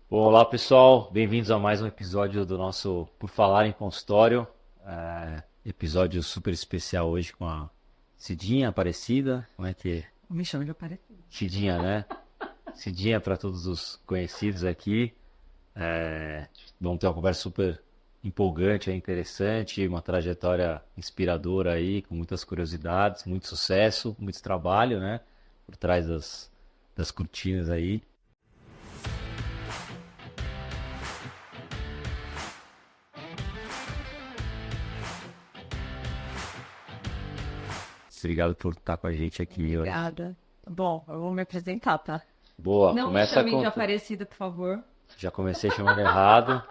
Olá pessoal, bem-vindos a mais um episódio do nosso Por Falar em Consultório. Episódio super especial hoje com a Cidinha Aparecida. Como é que é? Me chama de Aparecida. Cidinha, né? Cidinha para todos os conhecidos aqui. Vamos ter uma conversa super empolgante, interessante, uma trajetória inspiradora aí, com muitas curiosidades, muito sucesso, muito trabalho, né? Por trás das cortinas aí. Obrigado por estar com a gente aqui hoje. Obrigada. Bom, eu vou me apresentar, tá? Boa, Não me começa chamem com. de Aparecida, por favor. Já comecei chamando errado.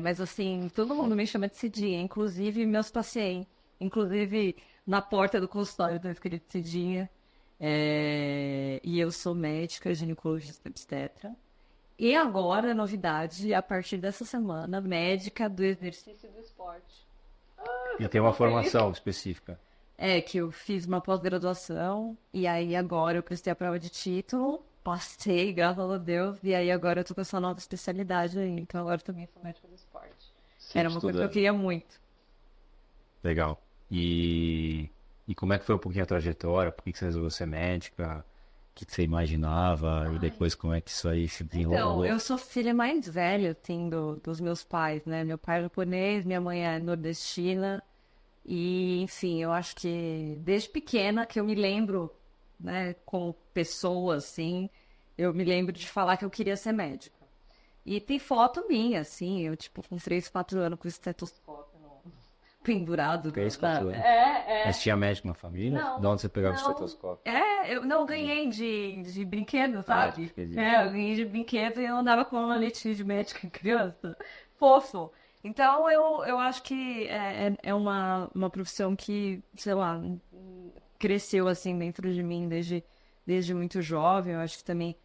Mas assim, todo mundo me chama de Cidinha, inclusive meus pacientes. Inclusive, na porta do consultório tá escrito Cidinha. E eu sou médica, ginecologista obstetra. E agora, novidade, a partir dessa semana, médica do exercício e do esporte. E tem uma formação específica. Que eu fiz uma pós-graduação, e aí agora eu prestei a prova de título, passei, graças a Deus, e aí agora eu tô com essa nova especialidade aí, então agora eu também sou médica do esporte. Sempre Era uma coisa que eu estudando. queria muito. Legal. E como é que foi um pouquinho a trajetória? Por que você resolveu ser médica? O que você imaginava? E depois como é que isso aí se Então, desenrolou? eu sou filha mais velha, assim, dos meus pais, né? Meu pai é japonês, minha mãe é nordestina, e, enfim, eu acho que desde pequena que eu me lembro, né, com pessoas, assim, eu me lembro de falar que eu queria ser médica. E tem foto minha, assim, eu, tipo, com 3, 4 anos com estetoscópio pendurado. Que é isso que eu Sabe? falei. É. Mas tinha médico na família? Não, De onde você pegava o não. estetoscópio? Eu não ganhei de brinquedo, Ah, sabe? de brinquedinho. Eu ganhei de brinquedo e eu andava com uma letrinha de médica criança. Fofo. Então, eu acho que é uma profissão que, sei lá, cresceu assim dentro de mim desde muito jovem. Eu acho que também,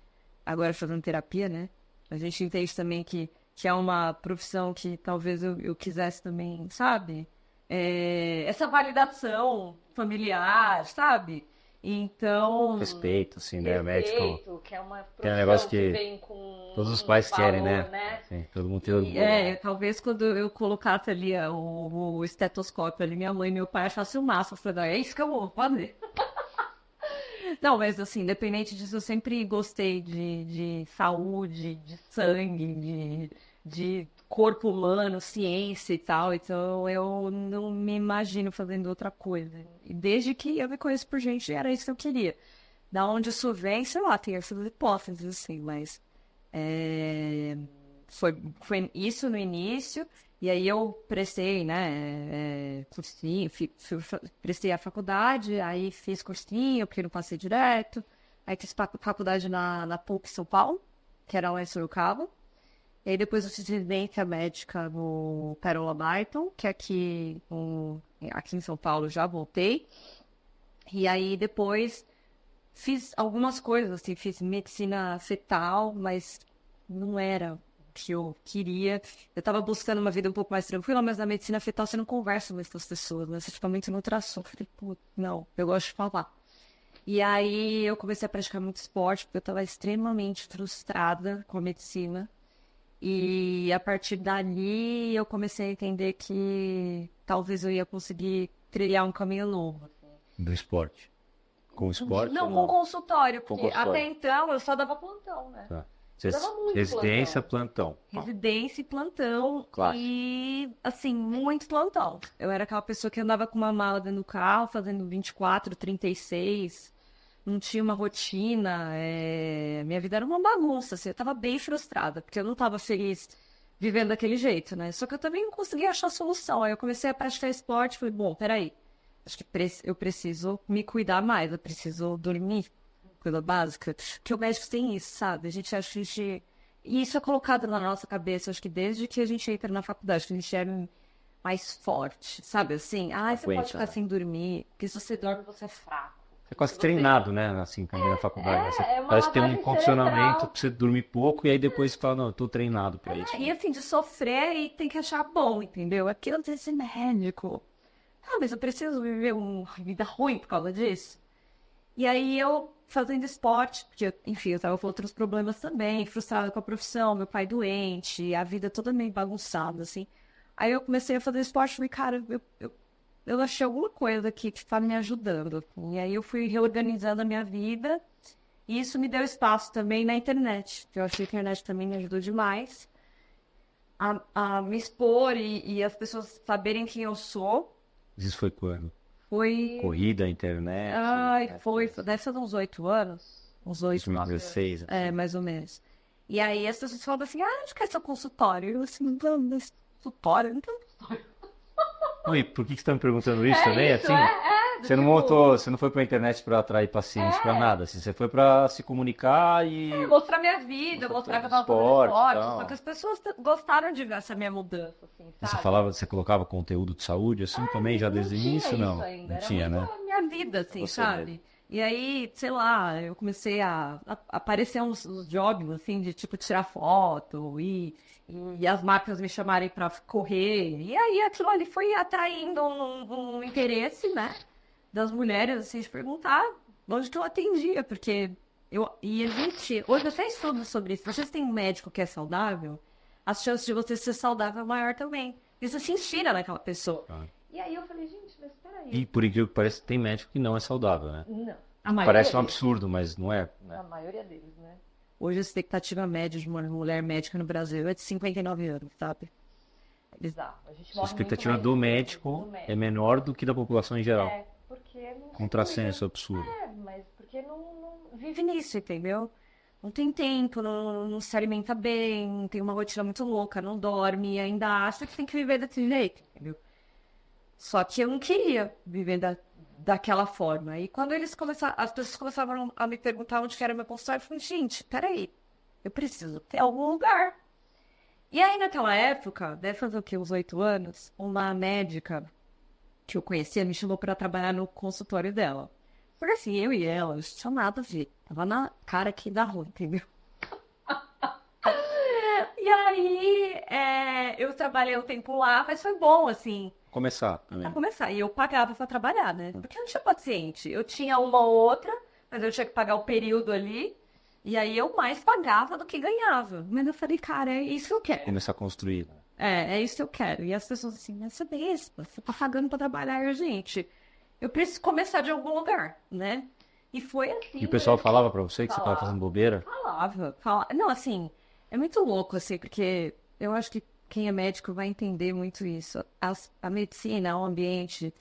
agora fazendo terapia, né? A gente entende também que é uma profissão que talvez eu quisesse também, sabe? Essa validação familiar, sabe? Então, Respeito, assim, né? Médico. respeito, que é uma Tem um negócio profissão que que vem com todos os um pais querem, valor, né? Sim, todo mundo tem orgulho. talvez quando eu colocasse ali o estetoscópio ali, minha mãe e meu pai achassem o máximo. Eu falei, é isso que eu vou fazer. Não, mas assim, independente disso, eu sempre gostei de saúde, de sangue, de corpo humano, ciência e tal. Então eu não me imagino fazendo outra coisa. E desde que eu me conheço por gente, era isso que eu queria. Da onde isso vem, sei lá, tem essas hipóteses, assim, mas é, foi isso no início. E aí eu prestei, né, cursinho, prestei a faculdade, aí fiz cursinho, porque não passei direto. Aí fiz faculdade na PUC São Paulo, que era lá em Sorocaba. E aí depois eu fiz residência médica no Pérola Barton, que é aqui em São Paulo já voltei. E aí depois fiz algumas coisas, assim, fiz medicina fetal, mas não era que eu queria. Eu tava buscando uma vida um pouco mais tranquila, mas na medicina fetal você não conversa mais com as pessoas, né? Principalmente no ultrassom. Eu falei, pô, não, eu gosto de falar. E aí eu comecei a praticar muito esporte, porque eu tava extremamente frustrada com a medicina. E a partir dali eu comecei a entender que talvez eu ia conseguir trilhar um caminho novo. Do esporte. Com o esporte? Não, ou com consultório, Com porque consultório. até então eu só dava plantão, né? Tá. Eu dava muito Residência, plantão. Residência e plantão. Clássico. E, assim, muito plantão. Eu era aquela pessoa que andava com uma mala dentro do carro, fazendo 24, 36. Não tinha uma rotina. Minha vida era uma bagunça, assim. Eu tava bem frustrada, porque eu não tava feliz vivendo daquele jeito, né? Só que eu também não conseguia achar solução. Aí eu comecei a praticar esporte. Falei, bom, peraí. Acho que eu preciso me cuidar mais. Eu preciso dormir. Coisa básica, que o médico tem isso, sabe? A gente acha que a gente... E isso é colocado na nossa cabeça, acho que desde que a gente entra na faculdade, que a gente é mais forte, sabe? Assim, você pode Aguenta, ficar né? sem dormir, porque se você dorme, você é fraco. Você é quase treinado, né? Assim, também na faculdade. Né? Você É uma parece que tem um lavagem condicionamento cerebral. pra você dormir pouco e aí depois você fala, não, eu tô treinado pra isso. E assim, de sofrer e tem que achar bom, entendeu? Aquilo tem que ser médico. Mas eu preciso viver uma vida ruim por causa disso. E aí eu fazendo esporte, porque, enfim, eu tava com outros problemas também, frustrada com a profissão, meu pai doente, a vida toda meio bagunçada, assim. Aí eu comecei a fazer esporte e falei, cara, eu achei alguma coisa aqui que tá me ajudando. E aí eu fui reorganizando a minha vida e isso me deu espaço também na internet. Eu achei que a internet também me ajudou demais a me expor e as pessoas saberem quem eu sou. Isso foi quando? Foi... Corrida, internet? Ai, deve ser uns 8 anos. Uns 8 anos. 2016. É, mais ou menos. E aí as pessoas falam assim, onde que é seu consultório? Eu assim, vamos, consultório? Não tem consultório. Oi, por que você tá me perguntando isso também? Isso, Assim, você não montou, você não foi pra internet pra atrair pacientes, pra nada. Assim, você foi pra se comunicar e... Mostrar minha vida, mostrar que eu tava fazendo esporte. Só que as pessoas gostaram de ver essa minha mudança, assim, sabe? Você falava, você colocava conteúdo de saúde, assim, também, já desde o início? Não, não tinha, né? A minha vida, assim, Você sabe? mesmo. E aí, sei lá, eu comecei a aparecer uns jobs, assim, de tipo tirar foto e as marcas me chamarem pra correr. E aí aquilo ali foi atraindo um interesse, né? Das mulheres, assim, de perguntar onde que eu atendia, porque hoje eu até estudo sobre isso. Se vocês têm um médico que é saudável, as chances de você ser saudável é maior também. Isso se inspira naquela pessoa. Ah. E aí eu falei, gente, mas peraí. E por incrível que pareça, tem médico que não é saudável, né? Não. A maioria Parece um deles. absurdo, mas não é. A Né? maioria deles, né? Hoje a expectativa média de uma mulher médica no Brasil é de 59 anos, sabe? Bizarro. A gente A expectativa do médico é menor do que da população em geral. É, porque não Contrassenso absurdo. mas porque não vive nisso, entendeu? Não tem tempo, não se alimenta bem, tem uma rotina muito louca, não dorme, ainda acha que tem que viver desse jeito, entendeu? Só que eu não queria viver daquela forma. E quando as pessoas começavam a me perguntar onde que era meu consultório, eu falei, gente, peraí, eu preciso ter algum lugar. E aí, naquela época, deve fazer o quê? Uns 8 anos, uma médica que eu conhecia me chamou para trabalhar no consultório dela. Porque assim, eu e ela, não tinha nada a ver. Tava na cara aqui da rua, entendeu? E aí, eu trabalhei um tempo lá, mas foi bom, assim, Começar também. pra começar. E eu pagava pra trabalhar, né? Porque eu não tinha paciente. Eu tinha uma ou outra, mas eu tinha que pagar o período ali. E aí eu mais pagava do que ganhava. Mas eu falei, cara, é isso que eu quero. Começar a construir. É isso que eu quero. E as pessoas assim, mas você besta, você tá pagando pra trabalhar, gente. Eu preciso começar de algum lugar, né? E foi assim. E o pessoal falava pra você que você tava fazendo bobeira? Falava. Não, assim, é muito louco, assim, porque eu acho que quem é médico vai entender muito isso. A medicina é um ambiente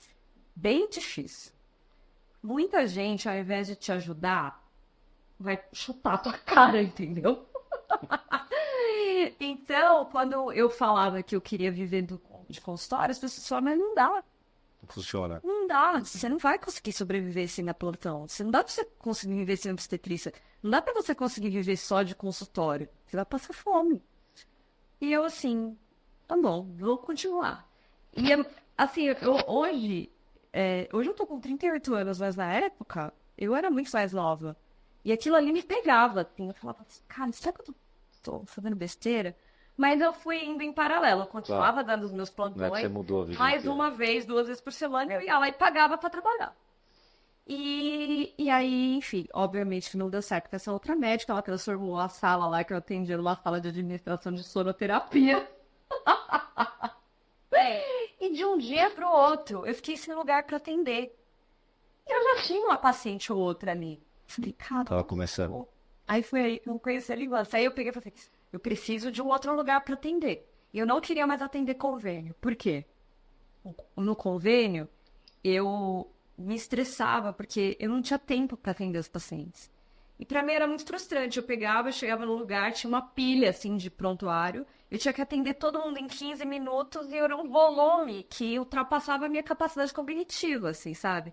bem difícil. Muita gente, ao invés de te ajudar, vai chutar a tua cara, entendeu? Então, quando eu falava que eu queria viver de consultório, as pessoas falavam, mas não dá. Funciona. Não dá, você não vai conseguir sobreviver sem a plantão. Você não dá pra você conseguir viver sem obstetrícia. Não dá pra você conseguir viver só de consultório. Você vai passar fome. E eu assim, tá bom, vou continuar. E assim, hoje eu tô com 38 anos, mas na época eu era muito mais nova. E aquilo ali me pegava, assim. Eu falava assim, cara, será que eu tô fazendo besteira? Mas eu fui indo em paralelo. Eu continuava dando os meus Não é que plantões. você mudou a vida Mais inteira. uma vez, 2 vezes por semana, eu ia lá e pagava pra trabalhar. E aí, enfim, obviamente que não deu certo com essa outra médica. Ela transformou a sala lá que eu atendia numa sala de administração de sonoterapia. E de um dia pro outro, eu fiquei sem lugar pra atender. Eu já tinha uma paciente ou outra ali. Falei, cara. Tava começando. Aí foi aí que eu conheci a linguagem. Aí eu peguei e falei, eu preciso de um outro lugar para atender. E eu não queria mais atender convênio. Por quê? No convênio, eu me estressava, porque eu não tinha tempo para atender os pacientes. E para mim era muito frustrante. Eu chegava no lugar, tinha uma pilha, assim, de prontuário. Eu tinha que atender todo mundo em 15 minutos e era um volume que ultrapassava a minha capacidade cognitiva, assim, sabe?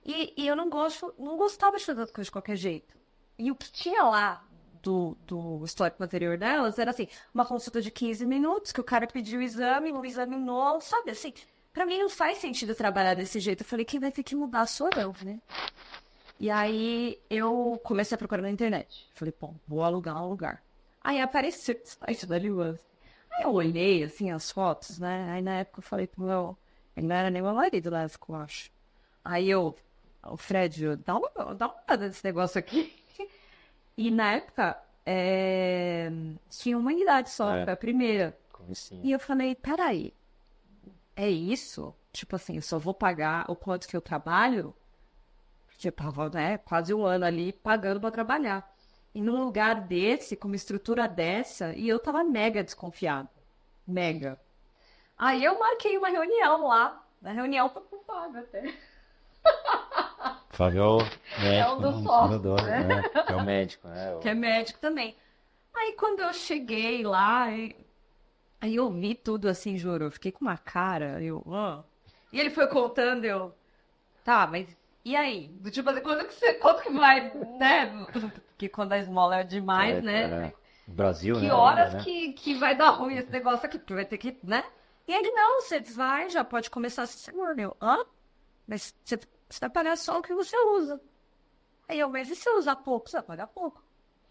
E eu não gostava de fazer as coisas de qualquer jeito. E o que tinha lá do histórico anterior delas era assim, uma consulta de 15 minutos, que o cara pediu o exame não, sabe, assim, pra mim não faz sentido trabalhar desse jeito. Eu falei, quem vai ter que mudar sou eu, né? E aí eu comecei a procurar na internet. Falei, bom, vou alugar um lugar. Aí apareceu o site da Liwans. Aí eu olhei, assim, as fotos, né? Aí na época eu falei pro ele não era nem meu marido na época, eu acho. Aí eu o Fred, dá uma olhada nesse negócio aqui. E na época, tinha uma unidade só, foi a primeira. Comecinho. E eu falei, peraí, é isso? Tipo assim, eu só vou pagar o quanto que eu trabalho? Tipo, né, quase um ano ali pagando pra trabalhar. E num lugar desse, com uma estrutura dessa, e eu tava mega desconfiada. Mega. Aí eu marquei uma reunião lá. A reunião foi com o Fábio até. Fábio é um dos o sócios, fundador, né? né? Que é o médico, né? Que é médico também. Aí quando eu cheguei lá, aí eu vi tudo assim, juro. Eu fiquei com uma cara, E ele foi contando, tá, mas e aí? Do tipo assim, quando que vai, né? Porque quando a esmola é demais, né? O Brasil, Que né? horas ainda, né? que vai dar ruim esse negócio aqui? Porque vai ter que, né? E ele, não, você vai, já pode começar a se seguro. Eu, mas você vai pagar só o que você usa. Aí eu, mas e se eu usar pouco? Você vai pagar pouco.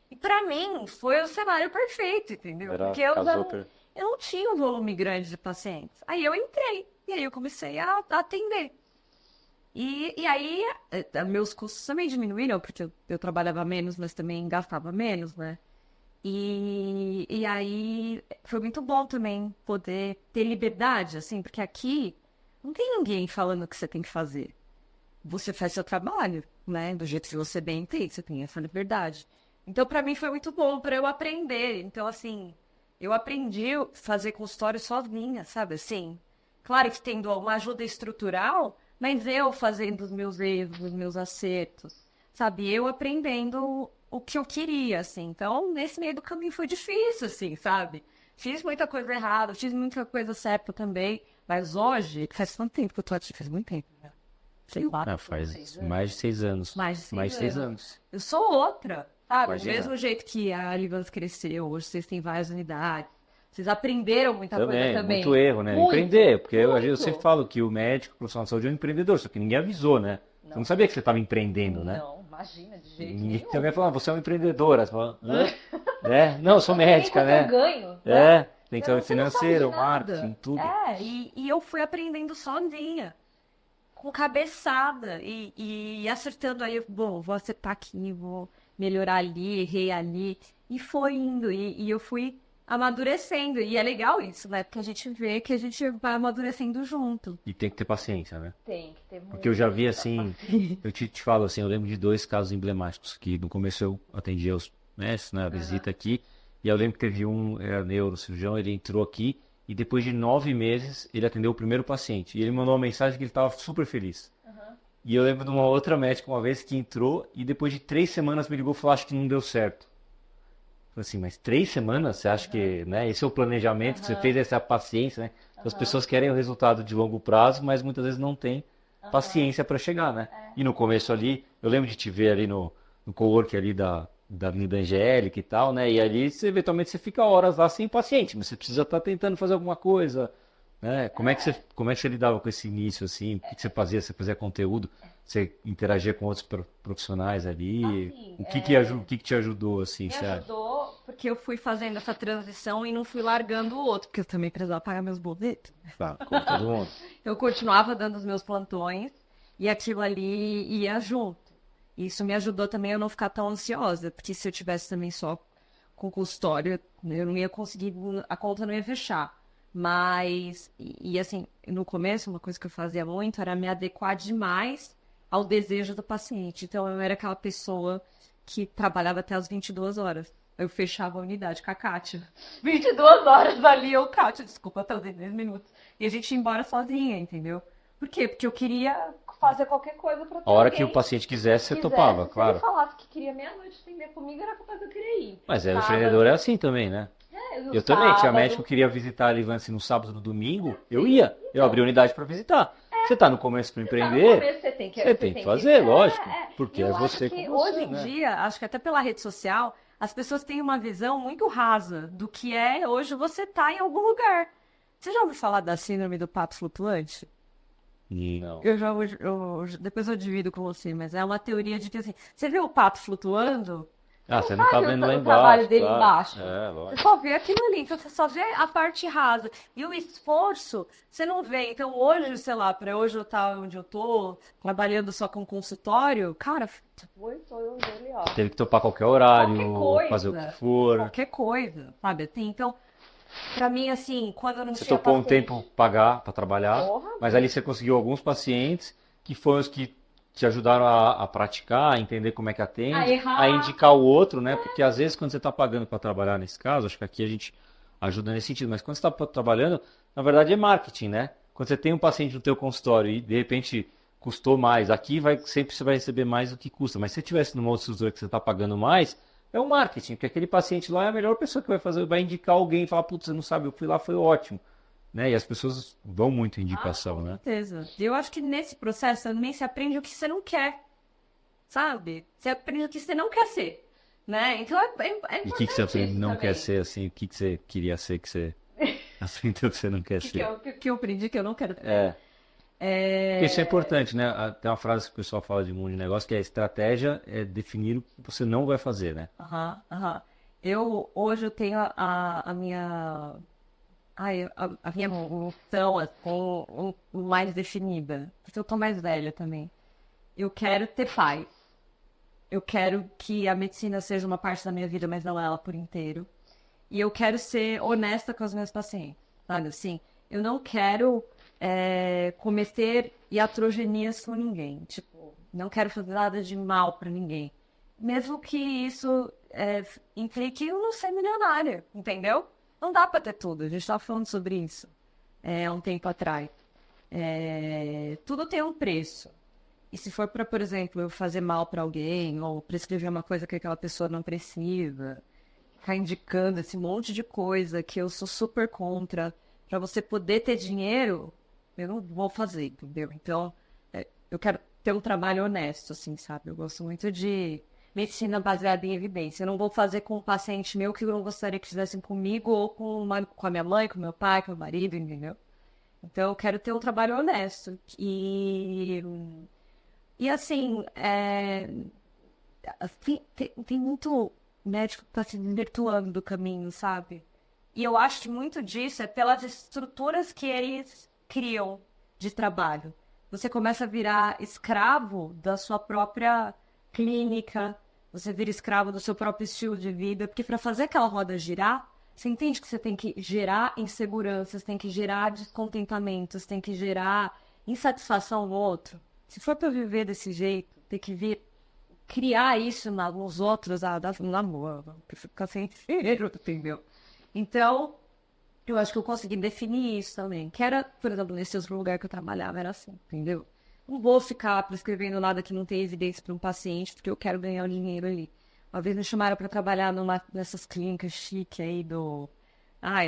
E pra mim, foi o cenário perfeito, entendeu? Porque eu não tinha um volume grande de pacientes. Aí eu entrei, e aí eu comecei a atender. E aí, meus custos também diminuíram, porque eu trabalhava menos, mas também gastava menos, né? E aí, foi muito bom também poder ter liberdade, assim, porque aqui não tem ninguém falando o que você tem que fazer. Você faz seu trabalho, né? Do jeito que você bem entende, você tem essa liberdade. Então, pra mim, foi muito bom para eu aprender. Então, assim, eu aprendi a fazer consultório sozinha, sabe? Assim, claro que tendo uma ajuda estrutural, mas eu fazendo os meus erros, os meus acertos, sabe? Eu aprendendo o que eu queria, assim. Então, nesse meio do caminho foi difícil, assim, sabe? Fiz muita coisa errada, fiz muita coisa certa também. Mas hoje, faz tanto tempo que eu tô aqui, faz muito tempo, né? Sei lá. Faz mais de 6 anos. Mais de 6 anos. anos. Eu sou outra, sabe? Imagina. Do mesmo jeito que a Alivans cresceu, hoje vocês têm várias unidades. Vocês aprenderam muita coisa também. Muito erro, né? Muito, Empreender, porque eu muito. sempre falo que o médico, o profissional de saúde é um empreendedor, só que ninguém avisou, né? Você não sabia que você estava empreendendo, né? Não, imagina, de jeito Ninguém nenhum. também falou, você é uma empreendedora. Você fala, Não, eu sou médica, né? Eu ganho. Tem que saber Você não sabe financeiro, de nada. marketing, tudo. E eu fui aprendendo sozinha, com cabeçada, e acertando aí, bom, vou acertar aqui, vou melhorar ali, errei ali, e foi indo, e eu fui amadurecendo, e é legal isso, né, porque a gente vê que a gente vai amadurecendo junto. E tem que ter paciência, né? Tem que ter muito. Porque eu já vi assim, eu te falo assim, eu lembro de 2 casos emblemáticos, que no começo eu atendia os mestres, né, a visita aqui, e eu lembro que teve era neurocirurgião, ele entrou aqui, e depois de 9 meses, ele atendeu o primeiro paciente. E ele mandou uma mensagem que ele estava super feliz. E eu lembro de uma outra médica uma vez que entrou e depois de 3 semanas me ligou e falou, acho que não deu certo. Eu falei assim, mas 3 semanas? Você acha que, né? Esse é o planejamento, que você fez essa paciência, né? As pessoas querem o resultado de longo prazo, mas muitas vezes não tem paciência para chegar, né? E no começo ali, eu lembro de te ver ali no cowork ali da Avenida Angélica e tal, né? E ali, eventualmente, você fica horas lá sem paciente, mas você precisa estar tentando fazer alguma coisa, né? Como é que você lidava com esse início, assim? O que você fazia? Você fazia conteúdo? Você interagia com outros profissionais ali? Assim, o que te ajudou, assim, Me você acha? ajudou porque eu fui fazendo essa transição e não fui largando o outro, porque eu também precisava pagar meus boletos. Tá, como todo mundo. Eu continuava dando os meus plantões e aquilo ali ia junto. Isso me ajudou também a não ficar tão ansiosa, porque se eu tivesse também só com consultório, eu não ia conseguir, a conta não ia fechar. Mas, assim, no começo, uma coisa que eu fazia muito era me adequar demais ao desejo do paciente. Então, eu era aquela pessoa que trabalhava até as 22 horas. Eu fechava a unidade com a Kátia. 22 horas ali, Kátia, desculpa, até 10 minutos. E a gente ia embora sozinha, entendeu? Por quê? Porque eu queria fazer qualquer coisa pra ter A hora alguém que o paciente quisesse, você topava, se claro. ele falasse que queria meia-noite atender comigo, era capaz de eu querer ir. Mas o Sábado. empreendedor é assim também, né? No Eu também, tinha sábado. médico que queria visitar a Livance no sábado, no domingo, eu ia. Eu abri unidade para visitar. Você tá no começo para No empreender, começo você tem que, você tem que fazer, lógico. E Porque eu é acho você que com você, hoje em né? dia, acho que até pela rede social, as pessoas têm uma visão muito rasa do que é hoje você tá em algum lugar. Você já ouviu falar da síndrome do papo flutuante? Não. Depois eu divido com você, mas é uma teoria de que assim, você vê o pato flutuando, Ah, você não tá vendo lá o embaixo. trabalho dele claro. embaixo. É, lógico. Você só vê aquilo ali, então você só vê a parte rasa. E o esforço, você não vê. Então hoje, sei lá, pra hoje eu estar onde eu tô, trabalhando só com consultório, cara, 8 anos ali, ó. Teve que topar qualquer horário, Qualquer coisa. fazer o que for. Qualquer coisa, sabe? Assim, então, pra mim, assim, quando eu não Você tinha topou um paciente... tempo pagar para trabalhar, Porra, mas ali você conseguiu alguns pacientes que foram os que te ajudaram a praticar, a entender como é que atende, A errar. a indicar o outro, né? Porque às vezes quando você está pagando para trabalhar nesse caso, acho que aqui a gente ajuda nesse sentido, mas quando você está trabalhando, na verdade é marketing, né? Quando você tem um paciente no teu consultório e de repente custou mais, aqui sempre você vai receber mais do que custa, mas se você tivesse numa outra estrutura que você está pagando mais, é o marketing, porque aquele paciente lá é a melhor pessoa que vai fazer, vai indicar alguém e falar, putz, você não sabe, eu fui lá, foi ótimo. Né? E as pessoas vão muito em indicação, Com né? certeza. Eu acho que nesse processo também se aprende o que você não quer, sabe? Você aprende o que você não quer ser, né? Então é E o que você importante não também. quer ser, assim, o que você queria ser que você aprendeu que você não quer ser? Que eu aprendi que eu não quero ter. É, É... isso é importante, né? Tem uma frase que o pessoal fala de mundo de negócio que é estratégia é definir o que você não vai fazer, né? Aham. Hoje eu tenho a minha... Ai, a minha missão, assim, mais definida. Porque eu tô mais velha também. Eu quero ter paz. Eu quero que a medicina seja uma parte da minha vida, mas não ela por inteiro. E eu quero ser honesta com os meus pacientes, sabe? Assim, eu não quero cometer iatrogenias com ninguém. Tipo, não quero fazer nada de mal pra ninguém. Mesmo que isso implique eu não ser milionária, entendeu? Não dá pra ter tudo. A gente tava falando sobre isso um tempo atrás. Tudo tem um preço. E se for para, por exemplo, eu fazer mal para alguém, ou prescrever uma coisa que aquela pessoa não precisa, ficar indicando esse monte de coisa que eu sou super contra, para você poder ter dinheiro, eu não vou fazer, entendeu? Então, eu quero ter um trabalho honesto, assim, sabe? Eu gosto muito de medicina baseada em evidência. Eu não vou fazer com um paciente meu que eu não gostaria que fizessem comigo, ou com a minha mãe, com meu pai, com meu marido, entendeu? Então, eu quero ter um trabalho honesto. E assim, tem muito médico que está se desvirtuando do caminho, sabe? E eu acho que muito disso é pelas estruturas que eles criam de trabalho. Você começa a virar escravo da sua própria clínica, você vira escravo do seu próprio estilo de vida, porque para fazer aquela roda girar, você entende que você tem que gerar inseguranças, tem que gerar descontentamentos, tem que gerar insatisfação no outro. Se for para eu viver desse jeito, ter que vir criar isso nos outros, na boa, ficar sem dinheiro, entendeu? Então, eu acho que eu consegui definir isso também. Que era, por exemplo, nesse outro lugar que eu trabalhava, era assim, entendeu? Não vou ficar prescrevendo nada que não tem evidência para um paciente, porque eu quero ganhar o dinheiro ali. Uma vez me chamaram para trabalhar nessas clínicas chique aí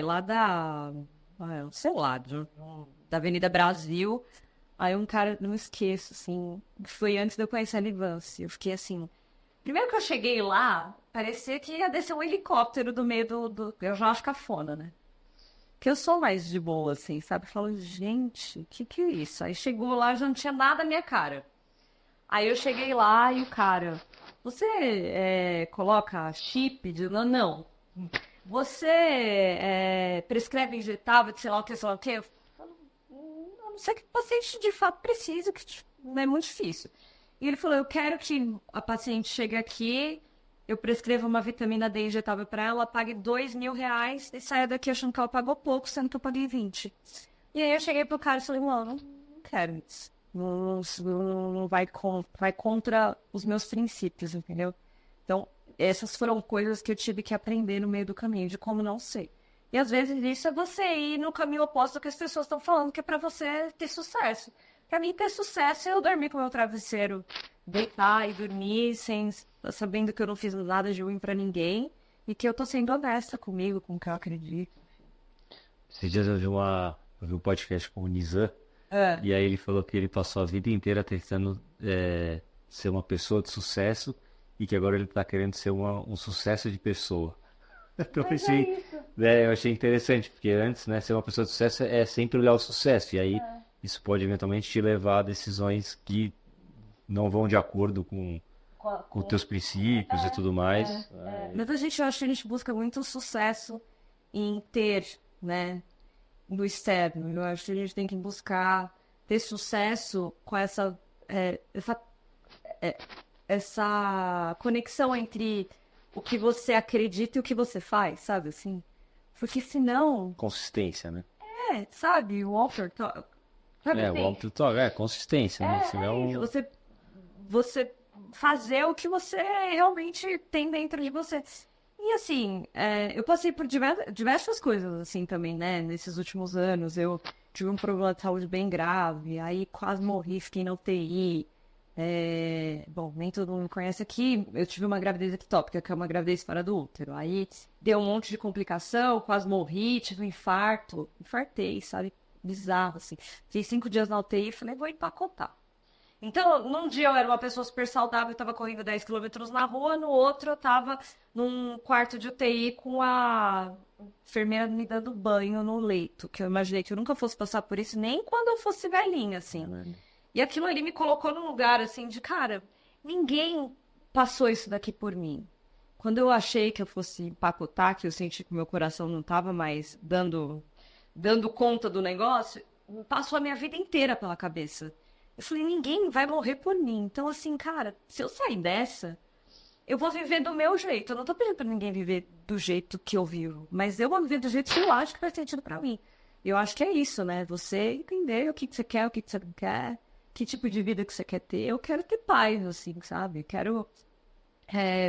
lá sei lá, da Avenida Brasil. Aí um cara, não esqueço, assim, foi antes de eu conhecer a Nivance. Eu fiquei assim... Primeiro que eu cheguei lá, parecia que ia descer um helicóptero do meio do... Eu já acho cafona, né? Que eu sou mais de boa, assim, sabe? Eu falo, gente, que é isso? Aí chegou lá, já não tinha nada na minha cara. Aí eu cheguei lá e o cara... Você coloca chip de... Não. Você prescreve injetável de sei lá o que, sei lá o que... Não sei que o paciente de fato precisa, que não é muito difícil. E ele falou, eu quero que a paciente chegue aqui, eu prescreva uma vitamina D injetável para ela, pague R$2.000 e saia daqui achando que ela pagou pouco, sendo que eu paguei 20. E aí eu cheguei pro cara e falei, mano, não quero isso. Não vai contra os meus princípios, entendeu? Então, essas foram coisas que eu tive que aprender no meio do caminho, de como não ser. E às vezes isso é você ir no caminho oposto do que as pessoas estão falando, que é pra você ter sucesso. Pra mim, ter sucesso é eu dormir com o meu travesseiro, deitar e dormir, sabendo que eu não fiz nada de ruim pra ninguém e que eu tô sendo honesta comigo, com o que eu acredito. Esses dias eu vi um podcast com o Nizam, e aí ele falou que ele passou a vida inteira tentando ser uma pessoa de sucesso e que agora ele tá querendo ser um sucesso de pessoa. Então, eu achei interessante, porque antes, né, ser uma pessoa de sucesso é sempre olhar o sucesso, e aí isso pode eventualmente te levar a decisões que não vão de acordo com com teus princípios e tudo mais. Mas eu acho que a gente busca muito sucesso em ter, né, do externo. Eu acho que a gente tem que buscar ter sucesso com essa conexão entre o que você acredita e o que você faz, sabe, assim? Porque senão... Consistência, né? sabe, o Walter Talk. Sabe, O Walter Talk, consistência, né? Senão... Você fazer o que você realmente tem dentro de você. E assim, eu passei por diversas coisas assim também, né? Nesses últimos anos, eu tive um problema de saúde bem grave, aí quase morri, fiquei na UTI. Bom, nem todo mundo conhece aqui, eu tive uma gravidez ectópica, que é uma gravidez fora do útero. Aí deu um monte de complicação, quase morri, tive um infarto. Infartei, sabe? Bizarro, assim. Fiquei 5 dias na UTI e falei, vou empacotar. Então, num dia eu era uma pessoa super saudável, eu tava correndo 10 quilômetros na rua, no outro eu tava num quarto de UTI com a enfermeira me dando banho no leito, que eu imaginei que eu nunca fosse passar por isso, nem quando eu fosse velhinha, assim. E aquilo ali me colocou num lugar, assim, de, cara, ninguém passou isso daqui por mim. Quando eu achei que eu fosse empacotar, que eu senti que o meu coração não tava mais dando conta do negócio, passou a minha vida inteira pela cabeça. Eu falei, ninguém vai morrer por mim. Então, assim, cara, se eu sair dessa, eu vou viver do meu jeito. Eu não tô pedindo pra ninguém viver do jeito que eu vivo, mas eu vou viver do jeito que eu acho que faz sentido pra mim. Eu acho que é isso, né? Você entender o que você quer, o que você não quer, que tipo de vida que você quer ter. Eu quero ter paz, assim, sabe? Eu quero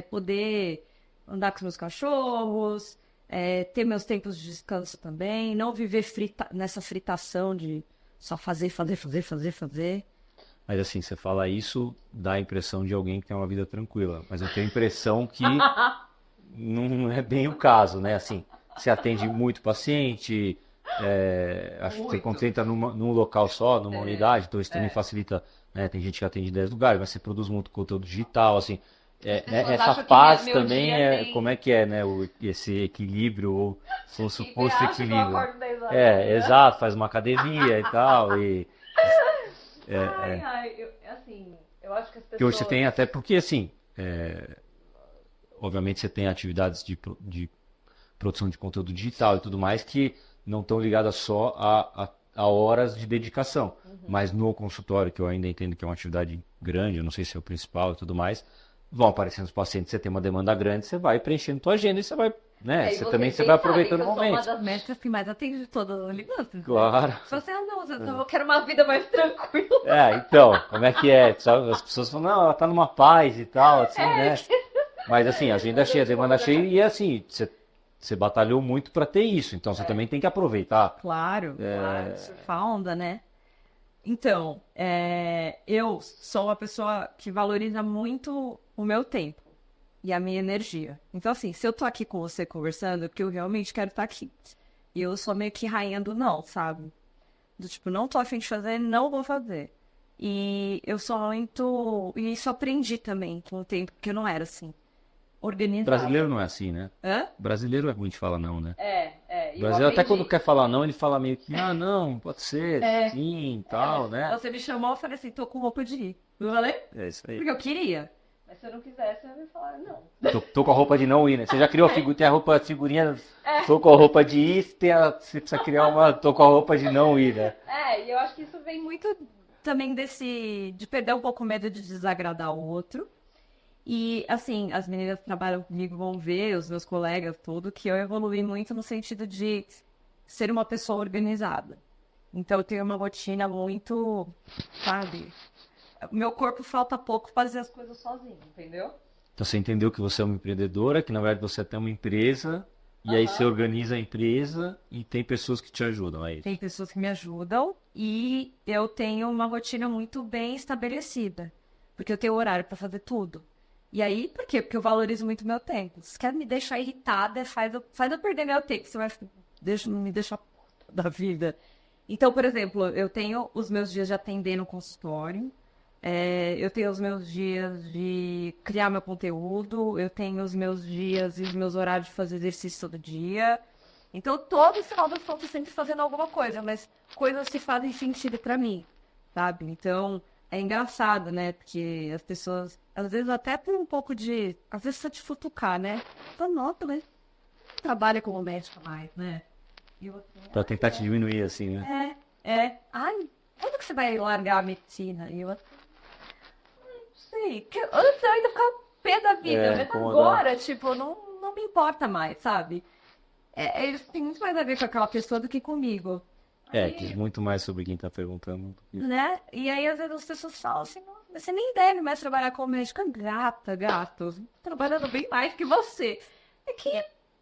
poder andar com os meus cachorros, ter meus tempos de descanso também, não viver nessa fritação de só fazer. Mas assim, você fala isso, dá a impressão de alguém que tem uma vida tranquila. Mas eu tenho a impressão que não é bem o caso, né? Assim, você atende muito paciente, acho que você concentra num local só, numa unidade, então isso também facilita, né? Tem gente que atende em 10 lugares, mas você produz muito conteúdo digital, assim. Essa paz também como é que é, né? Esse equilíbrio, ou o suposto equilíbrio. Exato, faz uma academia e tal, e... eu acho que as pessoas... Que hoje você tem até, porque assim, obviamente você tem atividades de produção de conteúdo digital e tudo mais que não estão ligadas só a horas de dedicação. Mas no consultório, que eu ainda entendo que é uma atividade grande, eu não sei se é o principal e tudo mais, vão aparecendo os pacientes, você tem uma demanda grande, você vai preenchendo tua agenda e você vai, né? Você vai aproveitando o momento. Eu sou uma das médicas que mais atende de toda a ligança. Claro. Se você, eu quero uma vida mais tranquila. Então, como é que é? Sabe? As pessoas falam, não, ela tá numa paz e tal, assim, né? Mas assim, a agenda cheia, a demanda cheia, e assim, você batalhou muito para ter isso, então você também tem que aproveitar. Claro, surfar a onda, né? Então, eu sou uma pessoa que valoriza muito o meu tempo e a minha energia. Então, assim, se eu tô aqui com você conversando, é porque eu realmente quero estar aqui. E eu sou meio que rainha do não, sabe? Do tipo, não tô a fim de fazer, não vou fazer. E eu sou muito... E isso aprendi também com o tempo, porque eu não era assim. Organizado. Brasileiro não é assim, né? Hã? Brasileiro é ruim de falar não, né? O brasileiro até quando quer falar não, ele fala meio que, não, pode ser, sim, tal, né? Você me chamou, eu falei assim, tô com roupa de ir. Eu falei? É isso aí. Porque eu queria. Mas se eu não quisesse, eu ia falar não. Tô com a roupa de não ir, né? Você já criou tem a figurinha, tô com a roupa de ir, você precisa criar tô com a roupa de não ir, né? E eu acho que isso vem muito também de perder um pouco o medo de desagradar o outro. E, assim, as meninas que trabalham comigo vão ver, os meus colegas, tudo, que eu evolui muito no sentido de ser uma pessoa organizada. Então, eu tenho uma rotina muito, sabe? Meu corpo falta pouco pra fazer as coisas sozinho, entendeu? Então, você entendeu que você é uma empreendedora, que na verdade você tem uma empresa, e aí você organiza a empresa e tem pessoas que te ajudam, é isso? Tem pessoas que me ajudam e eu tenho uma rotina muito bem estabelecida, porque eu tenho horário pra fazer tudo. E aí, por quê? Porque eu valorizo muito meu tempo. Se quer me deixar irritada, faz eu perder meu tempo. Você vai me deixar da vida. Então, por exemplo, eu tenho os meus dias de atender no consultório. Eu tenho os meus dias de criar meu conteúdo. Eu tenho os meus dias e os meus horários de fazer exercício todo dia. Então, todo final das contas, eu sempre fazendo alguma coisa. Mas coisas que fazem sentido pra mim, sabe? Então... é engraçado, né? Porque as pessoas, às vezes até por um pouco de... Às vezes só te futucar, né? Então, nota, né? Trabalha como médica mais, né? E eu, assim, Pra tentar te diminuir, assim, né? Ai, quando que você vai largar a medicina? E eu, assim, não sei. Que antes eu ainda ficava pé da vida, mas agora, tipo, não me importa mais, sabe? Eles têm muito mais a ver com aquela pessoa do que comigo. Diz muito mais sobre quem tá perguntando. Né? E aí, às vezes, as pessoas falam assim, "Não, você nem deve mais trabalhar como médica." Gata, gato, trabalhando bem mais que você. É que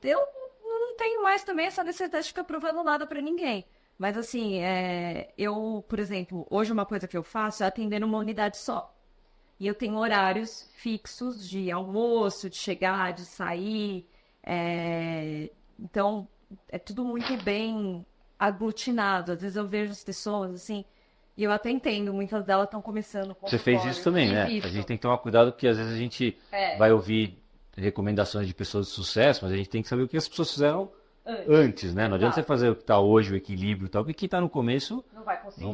eu não tenho mais também essa necessidade de ficar provando nada pra ninguém. Mas assim, eu, por exemplo, hoje uma coisa que eu faço é atender numa unidade só. E eu tenho horários fixos de almoço, de chegar, de sair. Então, é tudo muito bem aglutinado. Às vezes eu vejo as pessoas assim, e eu até entendo, muitas delas estão começando com Você fez isso também, né? A gente tem que tomar cuidado porque às vezes a gente vai ouvir recomendações de pessoas de sucesso, mas a gente tem que saber o que as pessoas fizeram antes, né? Não adianta você fazer o que está hoje, o equilíbrio e tal, porque quem está no começo não vai conseguir.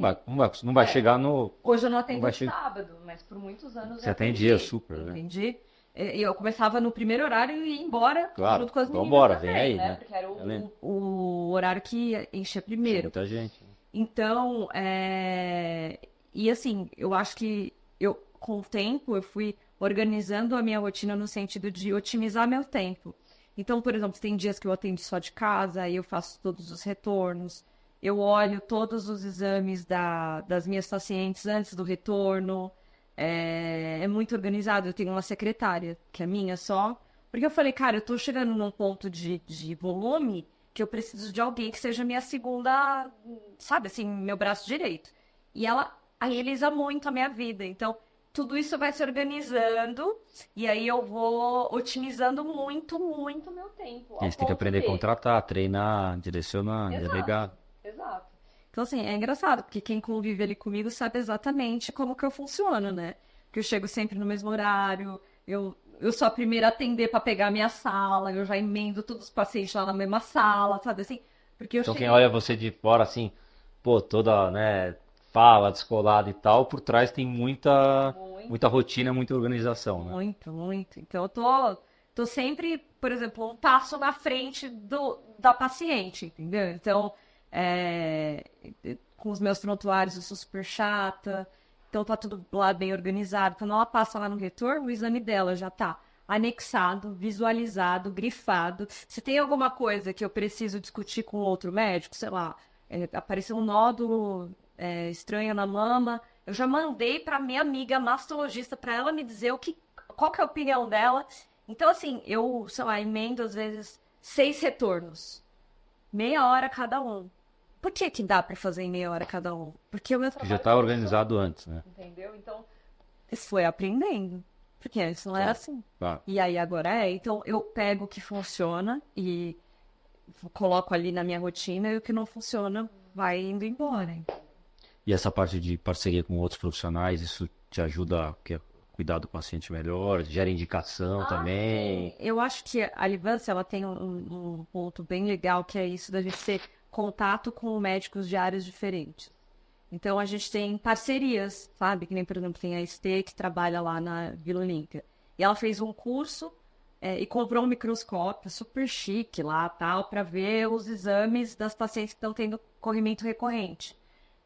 Não vai chegar no... Hoje eu não atendo sábado, mas por muitos anos você atendia super, né? Entendi. E eu começava no primeiro horário e ia embora junto com as meninas embora, também, vem aí, né? Porque era o horário que enchia primeiro. Muita gente. Então, e assim, eu acho que com o tempo, eu fui organizando a minha rotina no sentido de otimizar meu tempo. Então, por exemplo, tem dias que eu atendo só de casa, aí eu faço todos os retornos, eu olho todos os exames das minhas pacientes antes do retorno. É muito organizado. Eu tenho uma secretária, que é minha só, porque eu falei, cara, eu tô chegando num ponto de volume que eu preciso de alguém que seja minha segunda, sabe, assim, meu braço direito. E ela agiliza muito a minha vida. Então, tudo isso vai se organizando e aí eu vou otimizando muito, muito meu tempo. A gente tem que aprender a contratar, treinar, direcionar, delegar. Exato. Então, assim, é engraçado, porque quem convive ali comigo sabe exatamente como que eu funciono, né? Que eu chego sempre no mesmo horário, eu sou a primeira a atender para pegar a minha sala, eu já emendo todos os pacientes lá na mesma sala, sabe assim? Porque então quem olha você de fora, assim, pô, toda, né, fala, descolada e tal, por trás tem muita rotina, muita organização, né? Muito, muito. Então eu tô sempre, por exemplo, um passo na frente da paciente, entendeu? Então, com os meus prontuários eu sou super chata, então tá tudo lá bem organizado. Quando ela passa lá no retorno, o exame dela já tá anexado, visualizado, grifado. Se tem alguma coisa que eu preciso discutir com outro médico, sei lá, apareceu um nódulo estranho na mama, eu já mandei para minha amiga mastologista para ela me dizer qual que é a opinião dela. Então, assim, eu, sei lá, emendo às vezes 6 retornos. Meia hora cada um. Por que dá para fazer em meia hora cada um? Porque o meu trabalho... já está organizado antes, né? Entendeu? Então, isso foi aprendendo. Porque isso não era assim. E aí agora Então, eu pego o que funciona e coloco ali na minha rotina e o que não funciona vai indo embora. E essa parte de parceria com outros profissionais, isso te ajuda a cuidar do paciente melhor? Gera indicação também? Sim. Eu acho que a Livância, ela tem um ponto bem legal, que é isso da gente ter contato com médicos de áreas diferentes. Então, a gente tem parcerias, sabe? Que nem, por exemplo, tem a Estê, que trabalha lá na Vila Olímpia. E ela fez um curso e comprou um microscópio super chique lá, tal, para ver os exames das pacientes que estão tendo corrimento recorrente.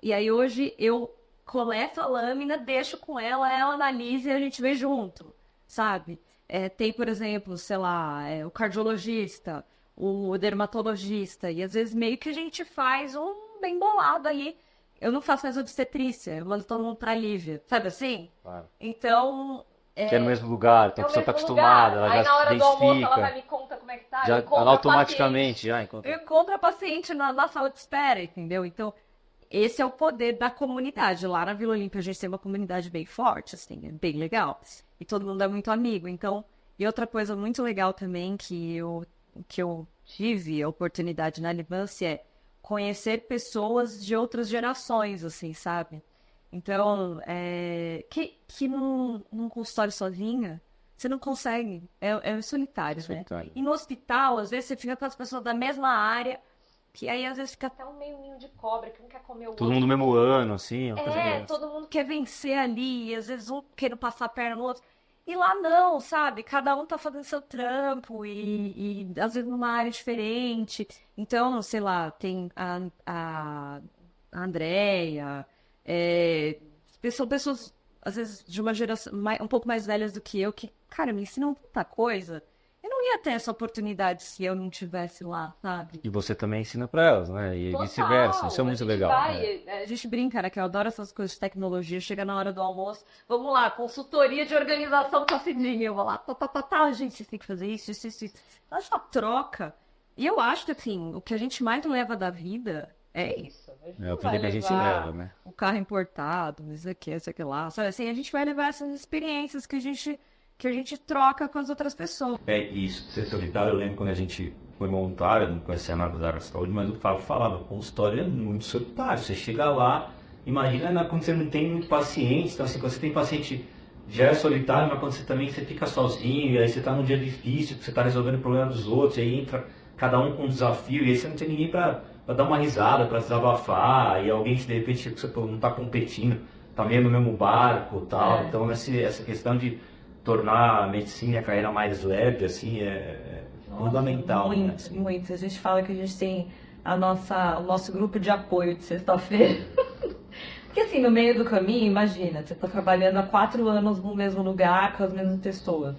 E aí, hoje, eu coleto a lâmina, deixo com ela analisa e a gente vê junto, sabe? Tem, por exemplo, sei lá, o cardiologista, o dermatologista, e às vezes meio que a gente faz um bem bolado aí. Eu não faço mais obstetrícia, eu mando todo mundo pra Lívia, sabe assim? Claro. Então... que é no mesmo lugar, então a pessoa tá acostumada, ela aí, já na hora se do almoço, identifica. ela vai me conta como é que tá, Já automaticamente, já encontra. Eu encontro a paciente na sala de espera, entendeu? Então, esse é o poder da comunidade. Lá na Vila Olímpia a gente tem uma comunidade bem forte, assim, é bem legal. E todo mundo é muito amigo. Então, e outra coisa muito legal também que eu tive a oportunidade na Livância é conhecer pessoas de outras gerações, assim, sabe? Então, que num consultório sozinha, você não consegue. É solitário, né? E no hospital, às vezes, você fica com as pessoas da mesma área, que aí às vezes fica até um meio ninho de cobra, que um quer comer o Todo outro. mundo no mesmo ano, assim. Uma coisa meio- Todo mundo quer vencer ali, e às vezes um querendo passar a perna no outro. E lá não, sabe? Cada um tá fazendo seu trampo e às vezes numa área diferente. Então, sei lá, tem a Andrea, são pessoas, às vezes, de uma geração um pouco mais velhas do que eu, que, cara, me ensinam tanta coisa. Eu não ia ter essa oportunidade se eu não tivesse lá, sabe? E você também ensina pra elas, né? E Total, vice-versa. Isso é muito legal. A gente brinca, né? Que eu adoro essas coisas de tecnologia. Chega na hora do almoço, vamos lá, consultoria de organização tá fedinha. Eu vou lá, gente, você tem que fazer isso, isso, isso. Essa troca. E eu acho que, assim, o que a gente mais leva da vida é isso. É o que a gente leva, né? O carro importado, isso aqui lá. Sabe assim, a gente vai levar essas experiências que a gente troca com as outras pessoas. É isso, ser solitário, eu lembro quando a gente foi voluntário, não conhecia nada da área da saúde, mas o Fábio falava, consultório é muito solitário, você chega lá, imagina quando você não tem muito paciente, então assim, quando você tem paciente já é solitário, mas quando você também você fica sozinho, e aí você está num dia difícil, você está resolvendo o problema dos outros, e aí entra cada um com um desafio, e aí você não tem ninguém para dar uma risada, para desabafar, e alguém que de repente você não está competindo, está meio no mesmo barco e tal, então essa questão de tornar a medicina e a carreira mais leve, assim, é fundamental. Muito, né? Muito. A gente fala que a gente tem o nosso grupo de apoio de sexta-feira. Porque assim, no meio do caminho, imagina, você está trabalhando há 4 anos no mesmo lugar, com as mesmas pessoas.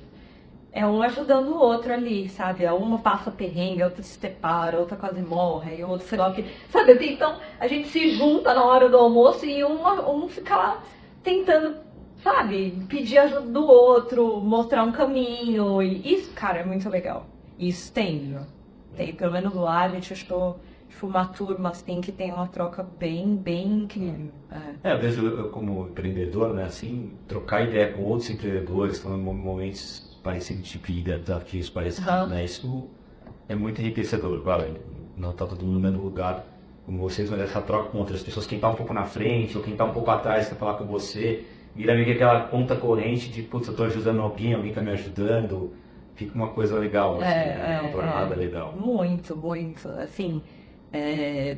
É um ajudando o outro ali, sabe? Uma passa perrengue, a outra se separa, a outra quase morre, e o outro sei lá o que. Sabe? Então, a gente se junta na hora do almoço e um fica lá tentando, sabe, pedir ajuda do outro, mostrar um caminho. E isso, cara, é muito legal. Isso tem, pelo menos lá a gente achou uma turma assim que tem uma troca bem incrível. Às vezes eu como empreendedor, né, assim, trocar ideia com outros empreendedores, estão em momentos parecidos, tipo de desafios parecidos, né, isso é muito enriquecedor, claro, não tá todo mundo no mesmo lugar como vocês, mas essa troca com outras pessoas, quem tá um pouco na frente ou quem tá um pouco atrás quer falar com você, vira meio que aquela conta corrente de, putz, eu tô ajudando alguém tá me ajudando, fica uma coisa legal, assim, uma jornada legal. Muito, assim,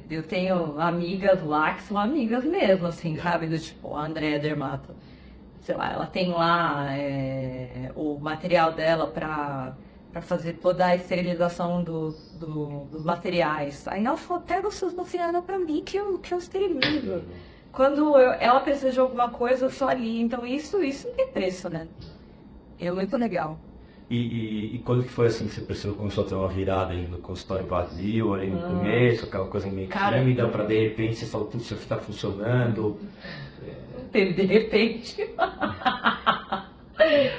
eu tenho amigas lá que são amigas mesmo, assim, sabe, do tipo, a Andrea Dermato, sei lá, ela tem lá o material dela para fazer toda a esterilização dos materiais. Aí ela falou, pega os seus materiais para mim que eu esterilizo. Quando ela precisa de alguma coisa, eu sou ali. Então isso não tem preço, né? É muito legal. E quando que foi assim que você começou a ter uma virada aí no consultório vazio, aí no começo, aquela coisa meio tímida, para de repente você falou, tudo isso está funcionando? De repente.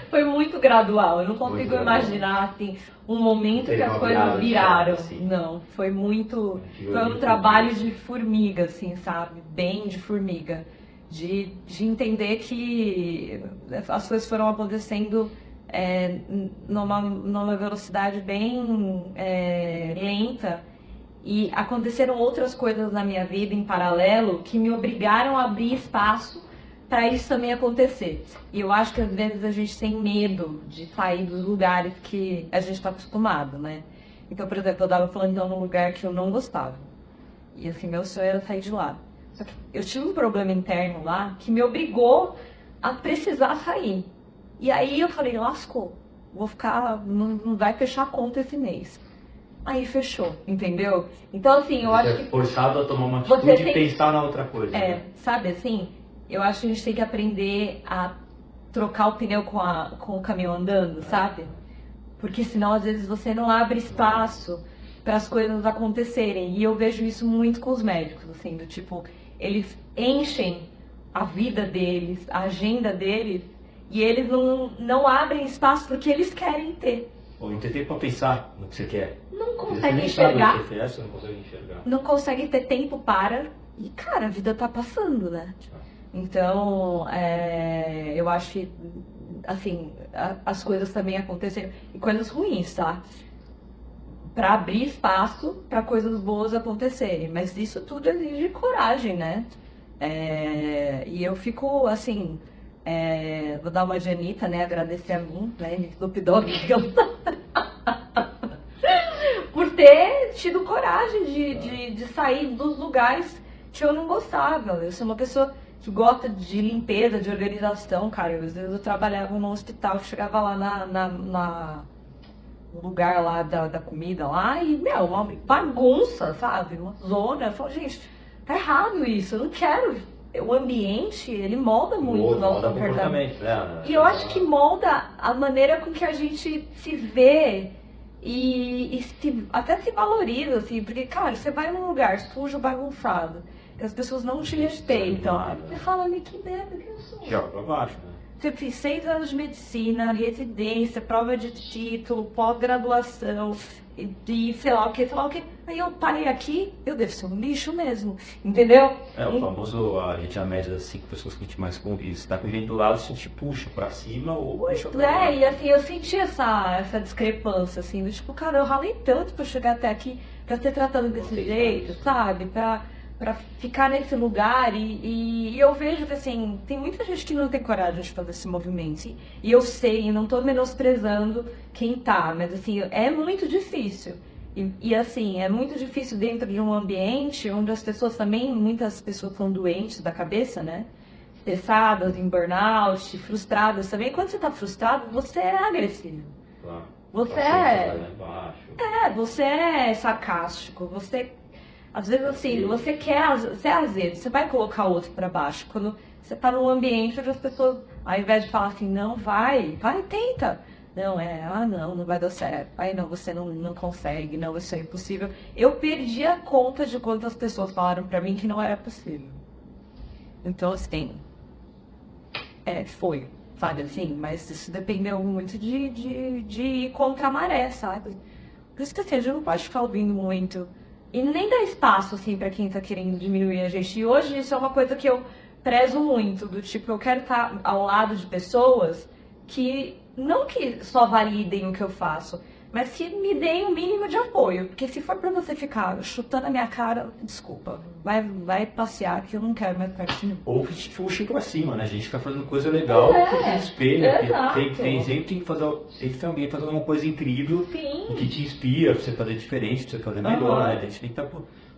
Foi muito gradual, eu não consigo imaginar assim, um momento que as coisas viraram. Assim. Não, foi muito. Foi um trabalho de formiga, assim, sabe? Bem de formiga. De entender que as coisas foram acontecendo numa velocidade bem lenta. E aconteceram outras coisas na minha vida em paralelo que me obrigaram a abrir espaço para isso também acontecer. E eu acho que às vezes a gente tem medo de sair dos lugares que a gente está acostumado, né? Então, por exemplo, eu estava falando num lugar que eu não gostava. E assim, meu sonho era sair de lá. Só que eu tive um problema interno lá que me obrigou a precisar sair. E aí eu falei, lascou, vou ficar, não vai fechar a conta esse mês. Aí fechou, entendeu? Então assim, eu acho que... forçado a tomar uma atitude e pensar na outra coisa. Né? Sabe assim, eu acho que a gente tem que aprender a trocar o pneu com o caminhão andando, sabe? Porque senão às vezes você não abre espaço para as coisas acontecerem. E eu vejo isso muito com os médicos, assim, do tipo, eles enchem a vida deles, a agenda deles, e eles não abrem espaço porque eles querem ter. Ou não tem tempo para pensar no que você quer. Não consegue enxergar. Não consegue enxergar. Não consegue ter tempo para. E, cara, a vida tá passando, né? Então, eu acho que, assim, as coisas também aconteceram. E coisas ruins, tá? Para abrir espaço para coisas boas acontecerem. Mas isso tudo exige coragem, né? E eu fico, assim... vou dar uma Janita, né? Agradecer a mim, né? Snoop Dogg. por ter tido coragem de sair dos lugares que eu não gostava. Eu sou uma pessoa que gosta de limpeza, de organização, cara. Às vezes eu trabalhava num hospital, chegava lá no lugar lá da comida lá e, uma bagunça, sabe? Uma zona. Eu falo, gente, tá errado isso, eu não quero. O ambiente, ele molda muito o nosso comportamento. E eu acho que molda a maneira com que a gente se vê e até se valoriza, assim, porque, cara, você vai num lugar sujo, bagunçado, que as pessoas não te respeitam. Você fala, que merda que eu sou. Joga pra baixo, né? Você fez 6 anos de medicina, residência, prova de título, pós-graduação, e sei lá o que. Aí eu parei aqui, eu devo ser um lixo mesmo, entendeu? O famoso, a gente, a média das 5 pessoas que a gente mais convive. Se tá com gente do lado, você te puxa pra cima ou puxa pra baixo. E assim, eu senti essa discrepância, assim, do tipo, cara, eu ralei tanto pra chegar até aqui, pra ser tratado desse jeito, sabe? Pra ficar nesse lugar e eu vejo que, assim, tem muita gente que não tem coragem de fazer esse movimento. E eu sei, não tô menosprezando quem tá, mas, assim, é muito difícil. E assim, é muito difícil dentro de um ambiente onde as pessoas também, muitas pessoas são doentes da cabeça, né? Estressadas, em burnout, frustradas também. Quando você tá frustrado, você é agressivo. Claro. Você é sarcástico, você... Às vezes, assim, você é azedo, você vai colocar o outro pra baixo. Quando você tá num ambiente onde as pessoas, ao invés de falar assim, não, vai, tenta. Não, não vai dar certo. Aí não, você não consegue, não, isso é impossível. Eu perdi a conta de quantas pessoas falaram pra mim que não era possível. Então, assim, foi, sabe assim, mas isso dependeu muito de ir contra a maré, sabe? Por isso que, assim, a gente não pode ficar ouvindo muito... E nem dá espaço, assim, pra quem tá querendo diminuir a gente. E hoje isso é uma coisa que eu prezo muito, do tipo, eu quero estar ao lado de pessoas que, não que só validem o que eu faço, mas que me deem um mínimo de apoio. Porque se for pra você ficar chutando a minha cara, desculpa, vai passear que eu não quero mais perto de mim. Ou que te puxem pra cima, né? A gente fica fazendo coisa legal, que te espelha, sempre tem que ter alguém fazendo uma coisa incrível. Sim. Que te inspira pra você fazer diferente, pra você fazer melhor, né? A gente tem que estar...